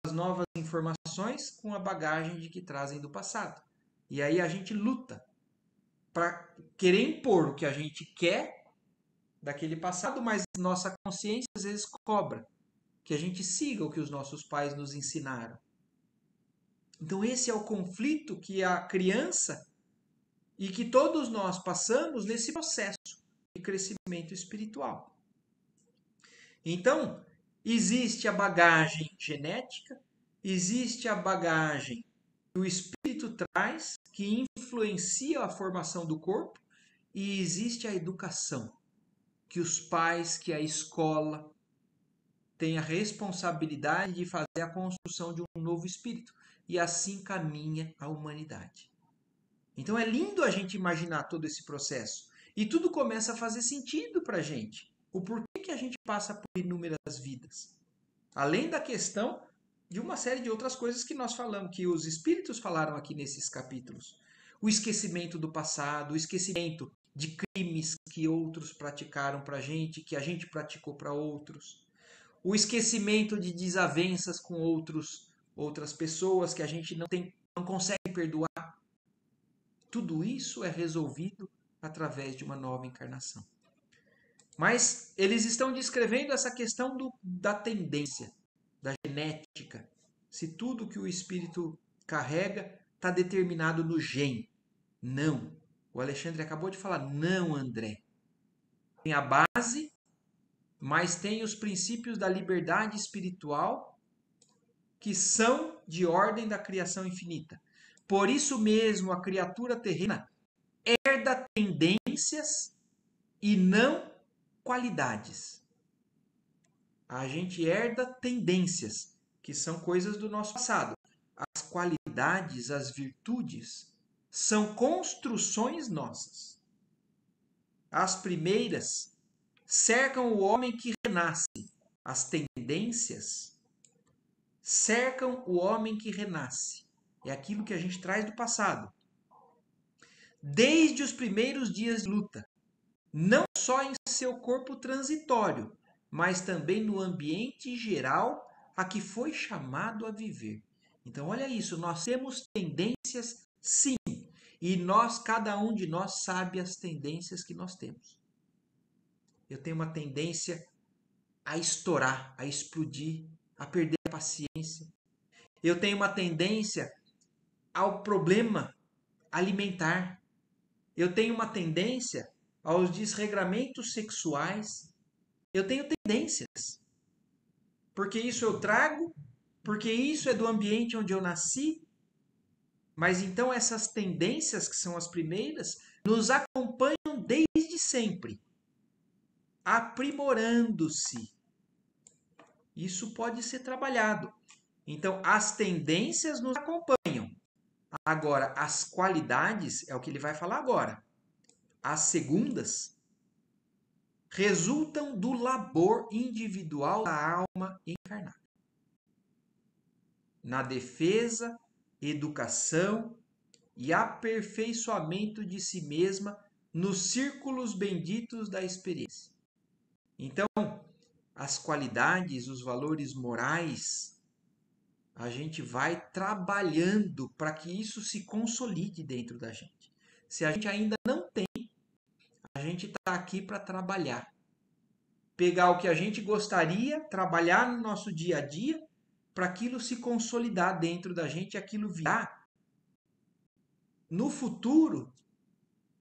das novas informações com a bagagem de que trazem do passado. E aí a gente luta para querer impor o que a gente quer daquele passado, mas nossa consciência às vezes cobra que a gente siga o que os nossos pais nos ensinaram. Então esse é o conflito que a criança e que todos nós passamos nesse processo de crescimento espiritual. Então, existe a bagagem genética, existe a bagagem que o espírito traz, que influencia a formação do corpo, e existe a educação, que os pais, que a escola têm a responsabilidade de fazer a construção de um novo espírito. E assim caminha a humanidade. Então é lindo a gente imaginar todo esse processo. E tudo começa a fazer sentido para a gente. O porquê que a gente passa por inúmeras vidas. Além da questão de uma série de outras coisas que nós falamos, que os espíritos falaram aqui nesses capítulos. O esquecimento do passado, o esquecimento de crimes que outros praticaram para a gente, que a gente praticou para outros. O esquecimento de desavenças com outras pessoas que a gente não consegue perdoar. Tudo isso é resolvido através de uma nova encarnação. Mas eles estão descrevendo essa questão da tendência, da genética. Se tudo que o espírito carrega está determinado no gene. Não. O Alexandre acabou de falar, não, André. Tem a base, mas tem os princípios da liberdade espiritual que são de ordem da criação infinita. Por isso mesmo, a criatura terrena herda tendências e não qualidades. A gente herda tendências, que são coisas do nosso passado. As qualidades, as virtudes, são construções nossas. As primeiras cercam o homem que renasce. As tendências cercam o homem que renasce. É aquilo que a gente traz do passado. Desde os primeiros dias de luta. Não só em seu corpo transitório, mas também no ambiente geral a que foi chamado a viver. Então, olha isso, nós temos tendências, sim, e cada um de nós sabe as tendências que nós temos. Eu tenho uma tendência a estourar, a explodir, a perder a paciência. Eu tenho uma tendência ao problema alimentar. Eu tenho uma tendência aos desregramentos sexuais. Eu tenho tendências. Porque isso eu trago, porque isso é do ambiente onde eu nasci. Mas então essas tendências, que são as primeiras, nos acompanham desde sempre, aprimorando-se. Isso pode ser trabalhado. Então, as tendências nos acompanham. Agora, as qualidades, é o que ele vai falar agora. As segundas resultam do labor individual da alma encarnada. Na defesa, educação e aperfeiçoamento de si mesma nos círculos benditos da experiência. Então, as qualidades, os valores morais, a gente vai trabalhando para que isso se consolide dentro da gente. Se a gente ainda não tem, a gente está aqui para trabalhar. Pegar o que a gente gostaria, trabalhar no nosso dia a dia, para aquilo se consolidar dentro da gente, aquilo virar no futuro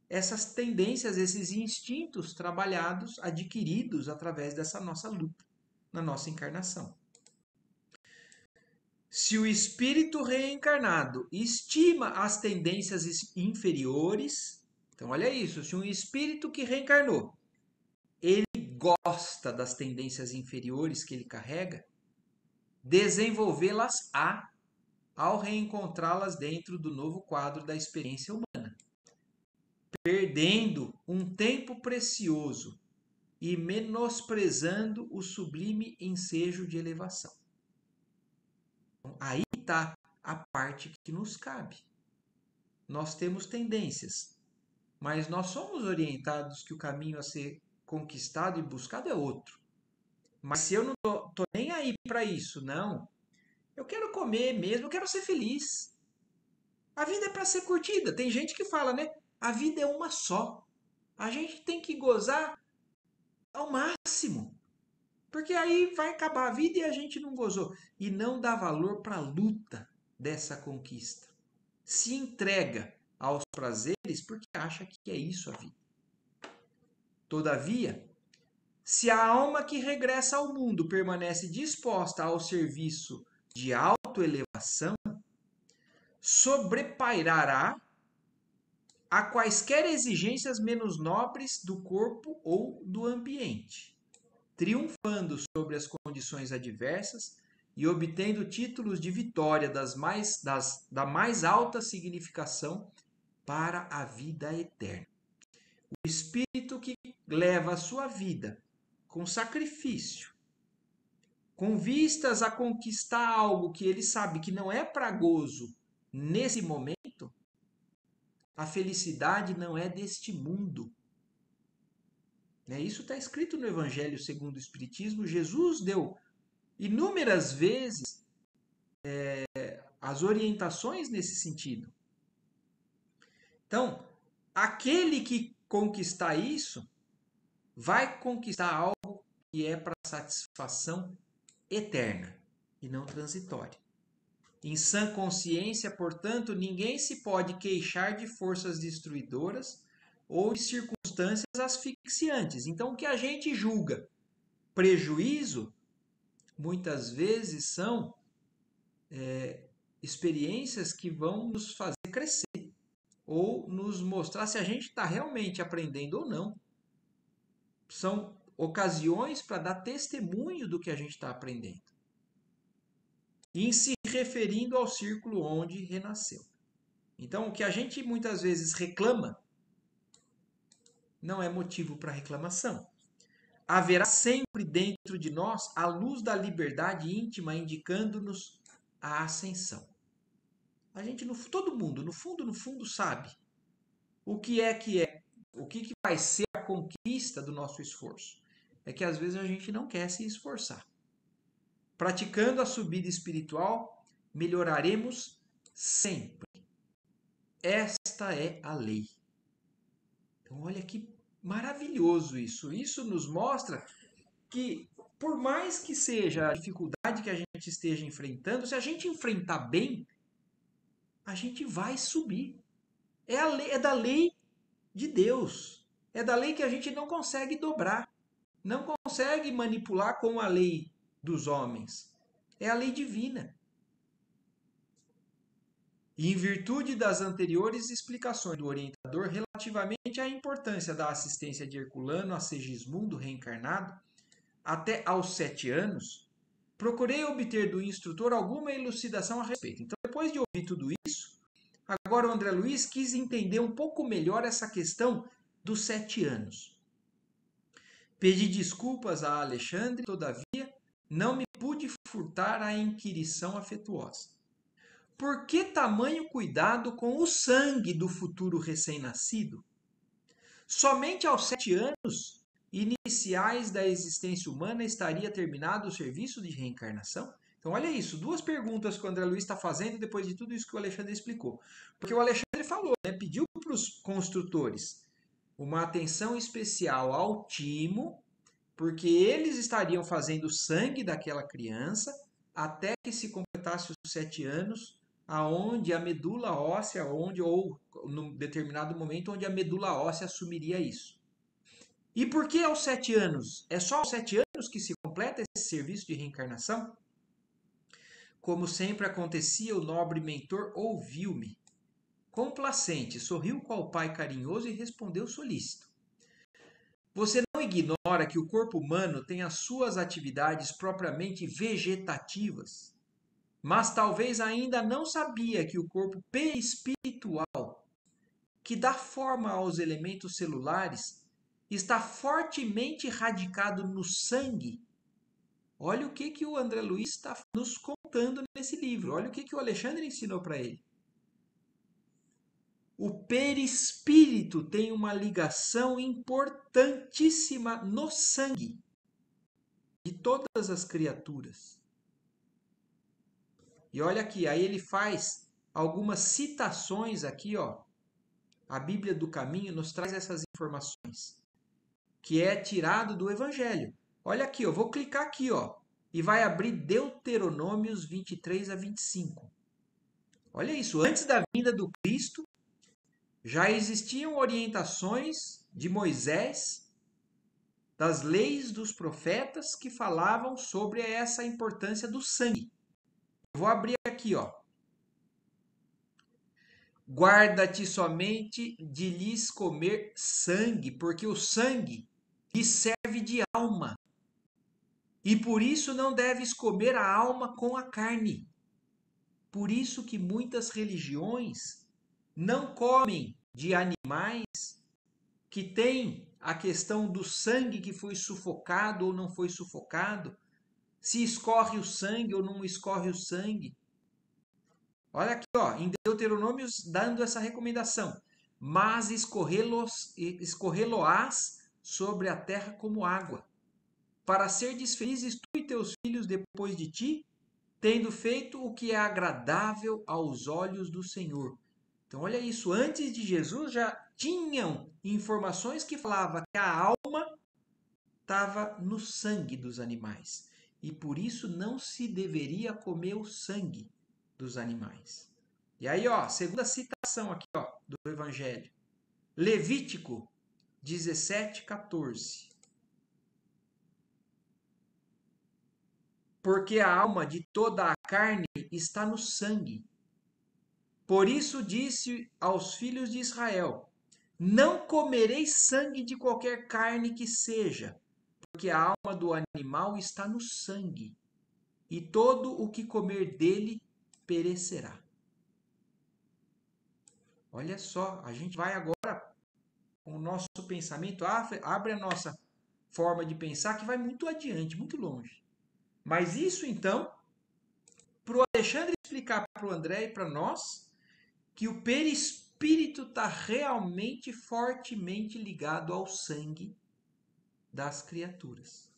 essas tendências, esses instintos trabalhados, adquiridos através dessa nossa luta, na nossa encarnação. Se o espírito reencarnado estima as tendências inferiores, então olha isso, se um espírito que reencarnou, ele gosta das tendências inferiores que ele carrega, desenvolvê-las-á ao reencontrá-las dentro do novo quadro da experiência humana, perdendo um tempo precioso e menosprezando o sublime ensejo de elevação. Então, aí está a parte que nos cabe. Nós temos tendências, mas nós somos orientados que o caminho a ser conquistado e buscado é outro. Mas se eu não tô nem aí para isso, não. Eu quero comer mesmo, eu quero ser feliz. A vida é para ser curtida. Tem gente que fala, né? A vida é uma só. A gente tem que gozar ao máximo. Porque aí vai acabar a vida e a gente não gozou. E não dá valor para a luta dessa conquista. Se entrega aos prazeres porque acha que é isso a vida. Todavia, se a alma que regressa ao mundo permanece disposta ao serviço de autoelevação, sobrepairará a quaisquer exigências menos nobres do corpo ou do ambiente, triunfando sobre as condições adversas e obtendo títulos de vitória da mais alta significação para a vida eterna. O espírito que leva a sua vida com sacrifício, com vistas a conquistar algo que ele sabe que não é para gozo nesse momento, a felicidade não é deste mundo. Isso está escrito no Evangelho segundo o Espiritismo. Jesus deu inúmeras vezes as orientações nesse sentido. Então, aquele que conquistar isso vai conquistar algo que é para satisfação eterna e não transitória. Em sã consciência, portanto, ninguém se pode queixar de forças destruidoras ou de circunstâncias asfixiantes. Então, o que a gente julga prejuízo, muitas vezes são experiências que vão nos fazer crescer ou nos mostrar se a gente está realmente aprendendo ou não. São ocasiões para dar testemunho do que a gente está aprendendo. E em se referindo ao círculo onde renasceu. Então, o que a gente muitas vezes reclama não é motivo para reclamação. Haverá sempre dentro de nós a luz da liberdade íntima indicando-nos a ascensão. A gente, todo mundo, no fundo, sabe o que é, o que vai ser a conquista do nosso esforço. É que às vezes a gente não quer se esforçar. Praticando a subida espiritual, melhoraremos sempre. Esta é a lei. Então, olha que maravilhoso isso. Isso nos mostra que, por mais que seja a dificuldade que a gente esteja enfrentando, se a gente enfrentar bem, a gente vai subir. É a lei, é da lei de Deus. É da lei que a gente não consegue dobrar. Não consegue manipular com a lei dos homens. É a lei divina. E em virtude das anteriores explicações do orientador relativamente à importância da assistência de Herculano a Segismundo reencarnado, até aos 7 anos, procurei obter do instrutor alguma elucidação a respeito. Então, depois de ouvir tudo isso, agora o André Luiz quis entender um pouco melhor essa questão dos 7 anos. Pedi desculpas a Alexandre, todavia, não me pude furtar à inquirição afetuosa. Por que tamanho cuidado com o sangue do futuro recém-nascido? Somente aos 7 anos iniciais da existência humana estaria terminado o serviço de reencarnação? Então, olha isso, duas perguntas que o André Luiz está fazendo depois de tudo isso que o Alexandre explicou. Porque o Alexandre falou, pediu para os construtores uma atenção especial ao timo, porque eles estariam fazendo o sangue daquela criança até que se completasse os 7 anos, aonde a medula óssea, ou num determinado momento, onde a medula óssea assumiria isso. E por que aos 7 anos? É só aos 7 anos que se completa esse serviço de reencarnação? Como sempre acontecia, o nobre mentor ouviu-me. Complacente, sorriu qual pai carinhoso e respondeu solícito. Você não ignora que o corpo humano tem as suas atividades propriamente vegetativas, mas talvez ainda não sabia que o corpo perispiritual, que dá forma aos elementos celulares, está fortemente radicado no sangue. Olha o que o André Luiz está nos contando nesse livro. Olha o que o Alexandre ensinou para ele. O perispírito tem uma ligação importantíssima no sangue de todas as criaturas. E olha aqui, aí ele faz algumas citações aqui, ó. A Bíblia do Caminho nos traz essas informações, que é tirado do Evangelho. Olha aqui, eu vou clicar aqui, ó, e vai abrir Deuteronômios 23 a 25. Olha isso, antes da vinda do Cristo, já existiam orientações de Moisés, das leis dos profetas que falavam sobre essa importância do sangue. Eu vou abrir aqui, ó. Guarda-te somente de lhes comer sangue, porque o sangue lhes serve de alma. E por isso não deves comer a alma com a carne. Por isso que muitas religiões não comem de animais que têm a questão do sangue que foi sufocado ou não foi sufocado, se escorre o sangue ou não escorre o sangue. Olha aqui, ó, em Deuteronômios dando essa recomendação. Mas escorrê-lo-ás sobre a terra como água, para serdes felizes tu e teus filhos depois de ti, tendo feito o que é agradável aos olhos do Senhor. Então, olha isso, antes de Jesus já tinham informações que falavam que a alma estava no sangue dos animais. E por isso não se deveria comer o sangue. dos animais. E aí, ó, segunda citação aqui, ó, do Evangelho. Levítico 17:14. Porque a alma de toda a carne está no sangue. Por isso disse aos filhos de Israel: não comereis sangue de qualquer carne que seja, porque a alma do animal está no sangue, e todo o que comer dele perecerá. Olha só, a gente vai agora com o nosso pensamento, abre a nossa forma de pensar, que vai muito adiante, muito longe. Mas isso, então, para o Alexandre explicar para o André e para nós, que o perispírito está realmente fortemente ligado ao sangue das criaturas.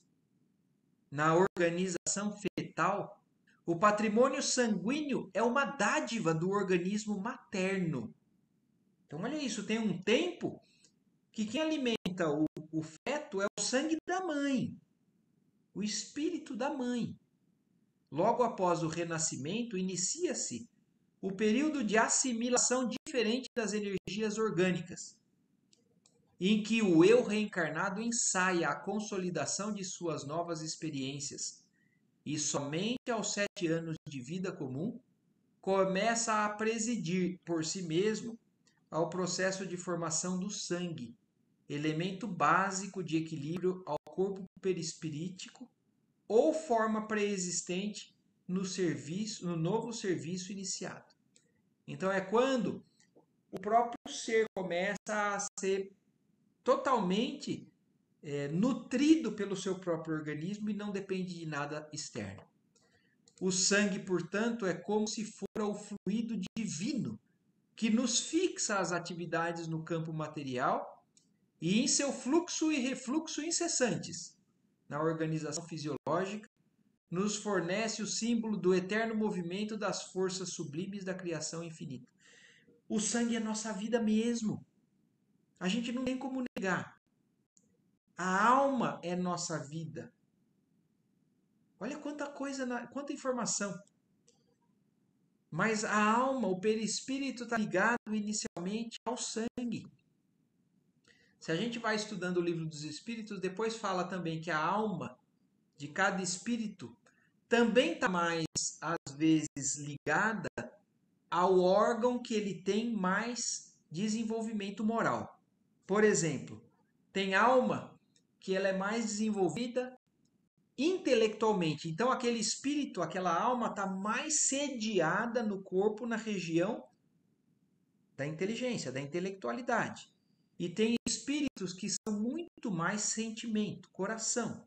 Na organização fetal, o patrimônio sanguíneo é uma dádiva do organismo materno. Então, olha isso, tem um tempo que quem alimenta o feto é o sangue da mãe, o espírito da mãe. Logo após o renascimento, inicia-se o período de assimilação diferente das energias orgânicas, em que o eu reencarnado ensaia a consolidação de suas novas experiências e somente aos 7 anos de vida comum começa a presidir por si mesmo ao processo de formação do sangue, elemento básico de equilíbrio ao corpo perispirítico ou forma pré-existente no novo serviço iniciado. Então é quando o próprio ser começa a ser totalmente nutrido pelo seu próprio organismo e não depende de nada externo. O sangue, portanto, é como se fora o fluido divino que nos fixa as atividades no campo material e em seu fluxo e refluxo incessantes na organização fisiológica, nos fornece o símbolo do eterno movimento das forças sublimes da criação infinita. O sangue é nossa vida mesmo. A gente não tem como negar. A alma é nossa vida. Olha quanta coisa, quanta informação. Mas a alma, o perispírito, está ligado inicialmente ao sangue. Se a gente vai estudando o livro dos espíritos, depois fala também que a alma de cada espírito também está mais, às vezes, ligada ao órgão que ele tem mais desenvolvimento moral. Por exemplo, tem alma que ela é mais desenvolvida intelectualmente. Então, aquele espírito, aquela alma está mais sediada no corpo, na região da inteligência, da intelectualidade. E tem espíritos que são muito mais sentimento, coração.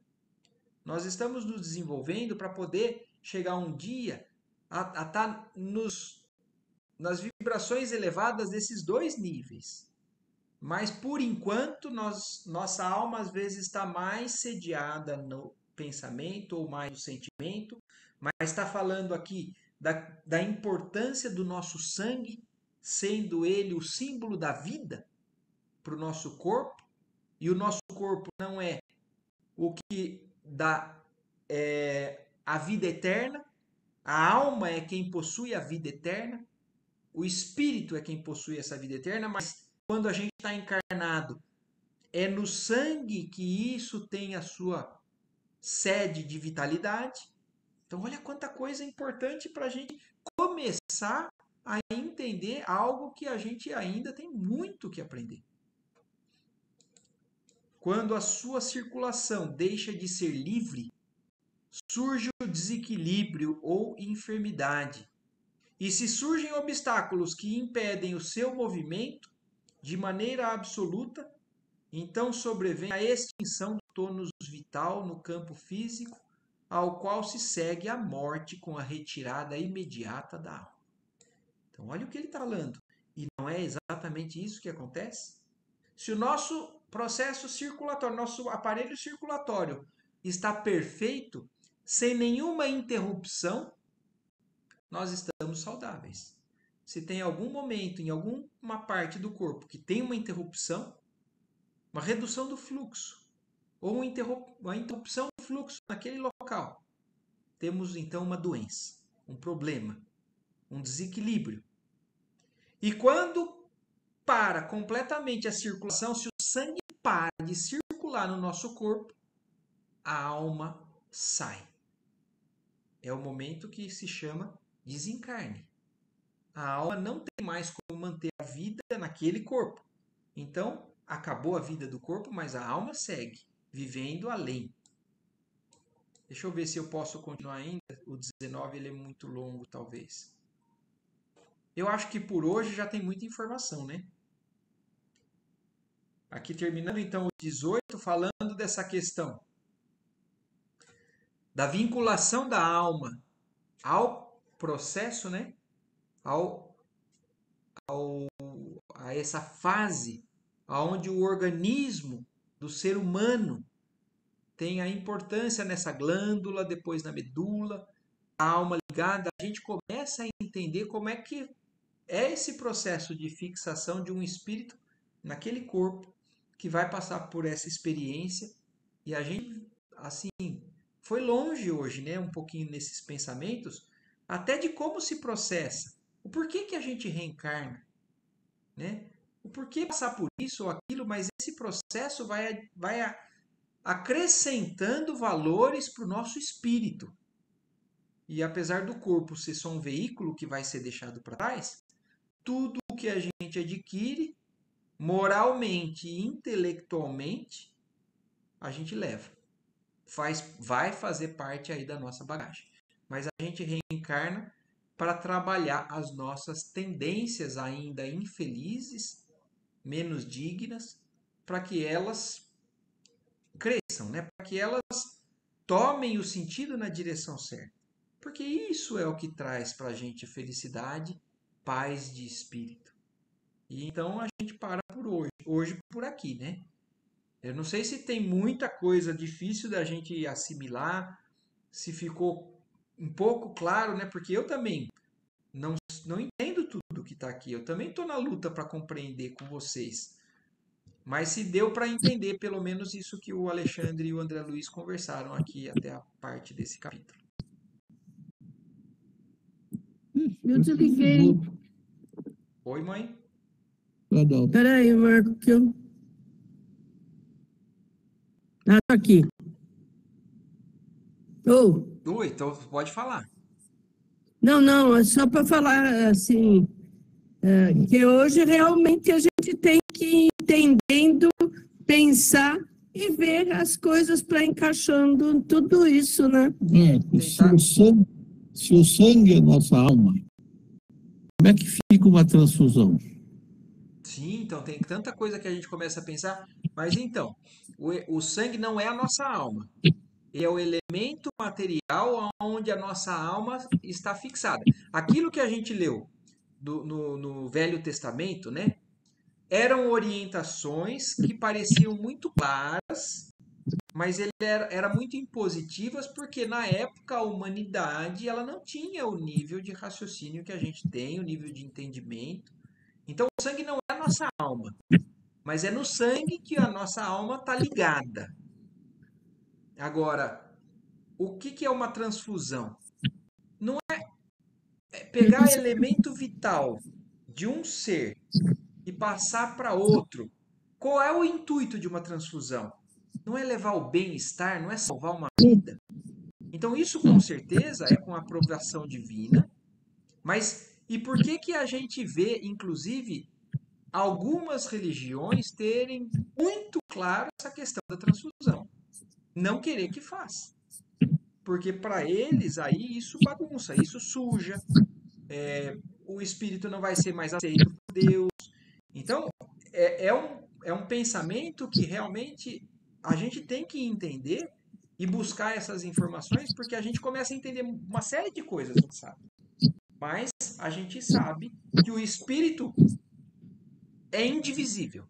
Nós estamos nos desenvolvendo para poder chegar um dia a estar nas vibrações elevadas desses dois níveis. Mas, por enquanto, nossa alma às vezes está mais sediada no pensamento ou mais no sentimento, mas está falando aqui da importância do nosso sangue, sendo ele o símbolo da vida para o nosso corpo, e o nosso corpo não é o que dá a vida eterna, a alma é quem possui a vida eterna, o espírito é quem possui essa vida eterna, mas quando a gente está encarnado, é no sangue que isso tem a sua sede de vitalidade. Então, olha quanta coisa importante para a gente começar a entender algo que a gente ainda tem muito que aprender. Quando a sua circulação deixa de ser livre, surge o desequilíbrio ou enfermidade. E se surgem obstáculos que impedem o seu movimento de maneira absoluta, então sobrevém a extinção do tônus vital no campo físico, ao qual se segue a morte com a retirada imediata da alma. Então, olha o que ele está falando. E não é exatamente isso que acontece? Se o nosso processo circulatório, nosso aparelho circulatório está perfeito, sem nenhuma interrupção, nós estamos saudáveis. Se tem algum momento, em alguma parte do corpo que tem uma interrupção, uma redução do fluxo, ou uma interrupção do fluxo naquele local, temos então uma doença, um problema. um desequilíbrio. E quando para completamente a circulação, se o sangue para de circular no nosso corpo, a alma sai. É o momento que se chama desencarne. A alma não tem mais como manter a vida naquele corpo. Então, acabou a vida do corpo, mas a alma segue, vivendo além. Deixa eu ver se eu posso continuar ainda. O 19 ele é muito longo, talvez. Eu acho que por hoje já tem muita informação, né? Aqui terminando então o 18, falando dessa questão da vinculação da alma ao processo, né? A essa fase onde o organismo do ser humano tem a importância nessa glândula, depois na medula, a alma ligada, a gente começa a entender como é que é esse processo de fixação de um espírito naquele corpo que vai passar por essa experiência. E a gente, assim, foi longe hoje, né, um pouquinho nesses pensamentos, até de como se processa. O porquê que a gente reencarna, né? O porquê passar por isso ou aquilo, mas esse processo vai acrescentando valores para o nosso espírito. E apesar do corpo ser só um veículo que vai ser deixado para trás, tudo o que a gente adquire, moralmente e intelectualmente, a gente leva. Vai fazer parte aí da nossa bagagem. Mas a gente reencarna para trabalhar as nossas tendências ainda infelizes, menos dignas, para que elas cresçam, né? Para que elas tomem o sentido na direção certa. Porque isso é o que traz para a gente felicidade, paz de espírito. E então a gente para por hoje por aqui, né? Eu não sei se tem muita coisa difícil da gente assimilar, se ficou um pouco claro, né? Porque eu também não entendo tudo que está aqui. Eu também estou na luta para compreender com vocês. Mas se deu para entender pelo menos isso que o Alexandre e o André Luiz conversaram aqui até a parte desse capítulo. Eu desliguei. Oi, mãe? Peraí, Marco, que eu... Ah, tô aqui. Oi, então pode falar. Não, é só para falar assim, que hoje realmente a gente tem que ir entendendo, pensar e ver as coisas para encaixando tudo isso, né? Se o sangue é nossa alma, como é que fica uma transfusão? Sim, então tem tanta coisa que a gente começa a pensar. Mas então, o sangue não é a nossa alma. Ele é o elemento material onde a nossa alma está fixada. Aquilo que a gente leu no Velho Testamento, né? Eram orientações que pareciam muito claras, mas ele era muito impositivas porque na época a humanidade ela não tinha o nível de raciocínio que a gente tem, o nível de entendimento. Então o sangue não é a nossa alma, mas é no sangue que a nossa alma está ligada. Agora, o que é uma transfusão? Não é pegar elemento vital de um ser e passar para outro. Qual é o intuito de uma transfusão? Não é levar o bem-estar, não é salvar uma vida. Então isso com certeza é com aprovação divina, mas e por que a gente vê, inclusive, algumas religiões terem muito claro essa questão da transfusão? Não querer que faça. Porque para eles aí isso bagunça, isso suja, o espírito não vai ser mais aceito por Deus. Então, é um pensamento que realmente a gente tem que entender e buscar essas informações, porque a gente começa a entender uma série de coisas, não sabe? Mas a gente sabe que o espírito é indivisível.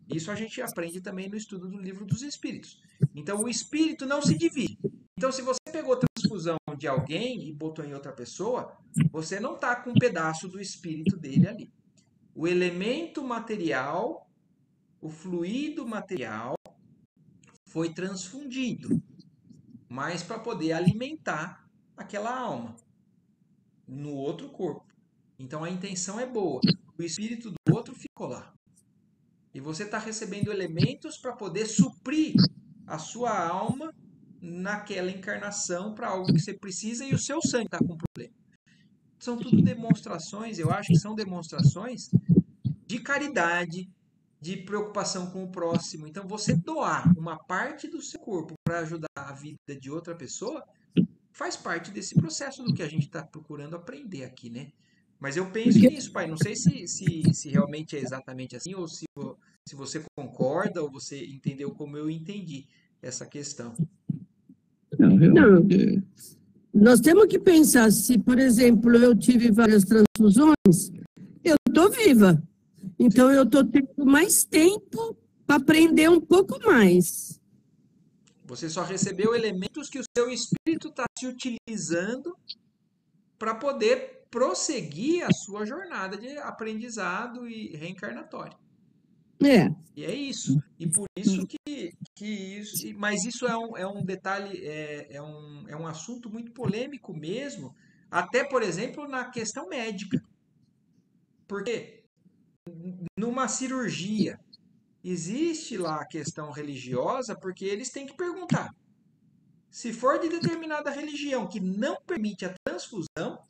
Isso a gente aprende também no estudo do Livro dos Espíritos. Então, o espírito não se divide. Então, se você pegou transfusão de alguém e botou em outra pessoa, você não está com um pedaço do espírito dele ali. O elemento material, o fluido material, foi transfundido, mas para poder alimentar aquela alma. no outro corpo. Então a intenção é boa. O espírito do outro ficou lá. E você está recebendo elementos para poder suprir a sua alma naquela encarnação para algo que você precisa e o seu sangue está com problema. São tudo demonstrações, eu acho que são demonstrações de caridade, de preocupação com o próximo. Então, você doar uma parte do seu corpo para ajudar a vida de outra pessoa faz parte desse processo do que a gente está procurando aprender aqui, né? Mas eu penso nisso, pai. Não sei se realmente é exatamente assim ou se você concorda ou você entendeu como eu entendi essa questão. Não. Nós temos que pensar, se, por exemplo, eu tive várias transfusões, eu estou viva. Então, eu estou tendo mais tempo para aprender um pouco mais. Você só recebeu elementos que o seu espírito está se utilizando para poder prosseguir a sua jornada de aprendizado e reencarnatório. E é isso. E por isso que isso. Mas isso é um detalhe, é um assunto muito polêmico mesmo, até, por exemplo, na questão médica. Porque numa cirurgia existe lá a questão religiosa, porque eles têm que perguntar. Se for de determinada religião que não permite a transfusão,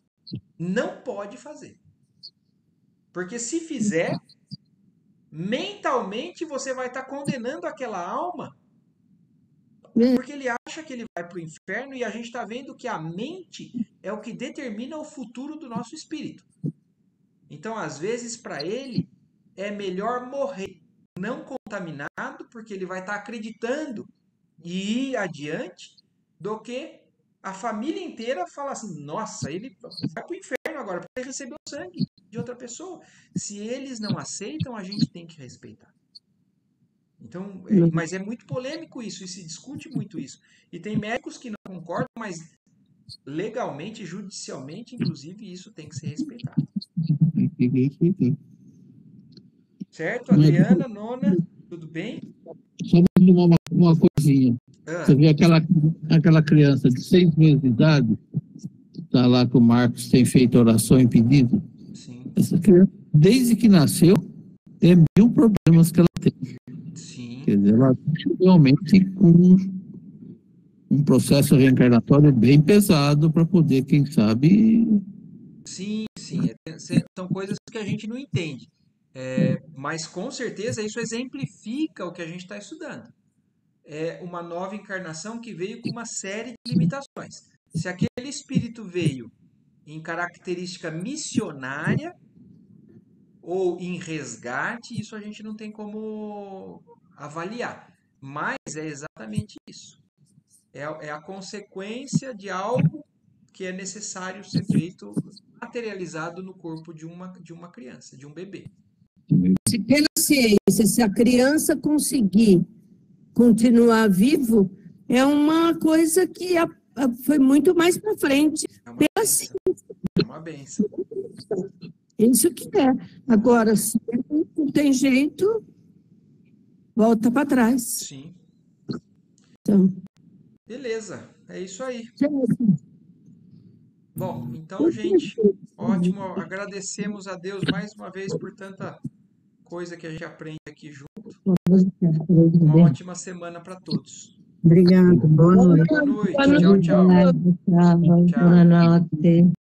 não pode fazer. Porque se fizer, mentalmente você vai estar condenando aquela alma, porque ele acha que ele vai para o inferno, e a gente está vendo que a mente é o que determina o futuro do nosso espírito. Então, às vezes, para ele, é melhor morrer não contaminado, porque ele vai estar acreditando e ir adiante, do que a família inteira falar assim, nossa, ele vai para o inferno agora, porque ele recebeu sangue de outra pessoa. Se eles não aceitam, a gente tem que respeitar. Então, mas é muito polêmico isso, e se discute muito isso. E tem médicos que não concordam, mas legalmente, judicialmente, inclusive, isso tem que ser respeitado. Certo? Adriana, Nona, tudo bem? Só uma coisinha. Você vê aquela criança de 6 meses de idade, está lá que o Marcos tem feito oração em pedido. Sim. Essa criança, desde que nasceu, tem 1000 problemas que ela tem. Sim. Quer dizer, ela realmente com um processo reencarnatório bem pesado para poder, quem sabe... Sim. São coisas que a gente não entende. Mas, com certeza, isso exemplifica o que a gente está estudando. É uma nova encarnação que veio com uma série de limitações. Se aquele espírito veio em característica missionária ou em resgate, isso a gente não tem como avaliar. Mas é exatamente isso. É a consequência de algo que é necessário ser feito, materializado no corpo de uma criança, de um bebê. Se pela ciência, se a criança conseguir continuar vivo, é uma coisa que foi muito mais para frente. É uma bênção. Isso que é. Agora, se não tem jeito, volta para trás. Sim. Então. Beleza, é isso aí. Bom, então, gente, ótimo. Agradecemos a Deus mais uma vez por tanta coisa que a gente aprende aqui junto. Uma ótima semana para todos. Obrigado. Boa noite. Boa noite. Tchau, tchau. Boa noite.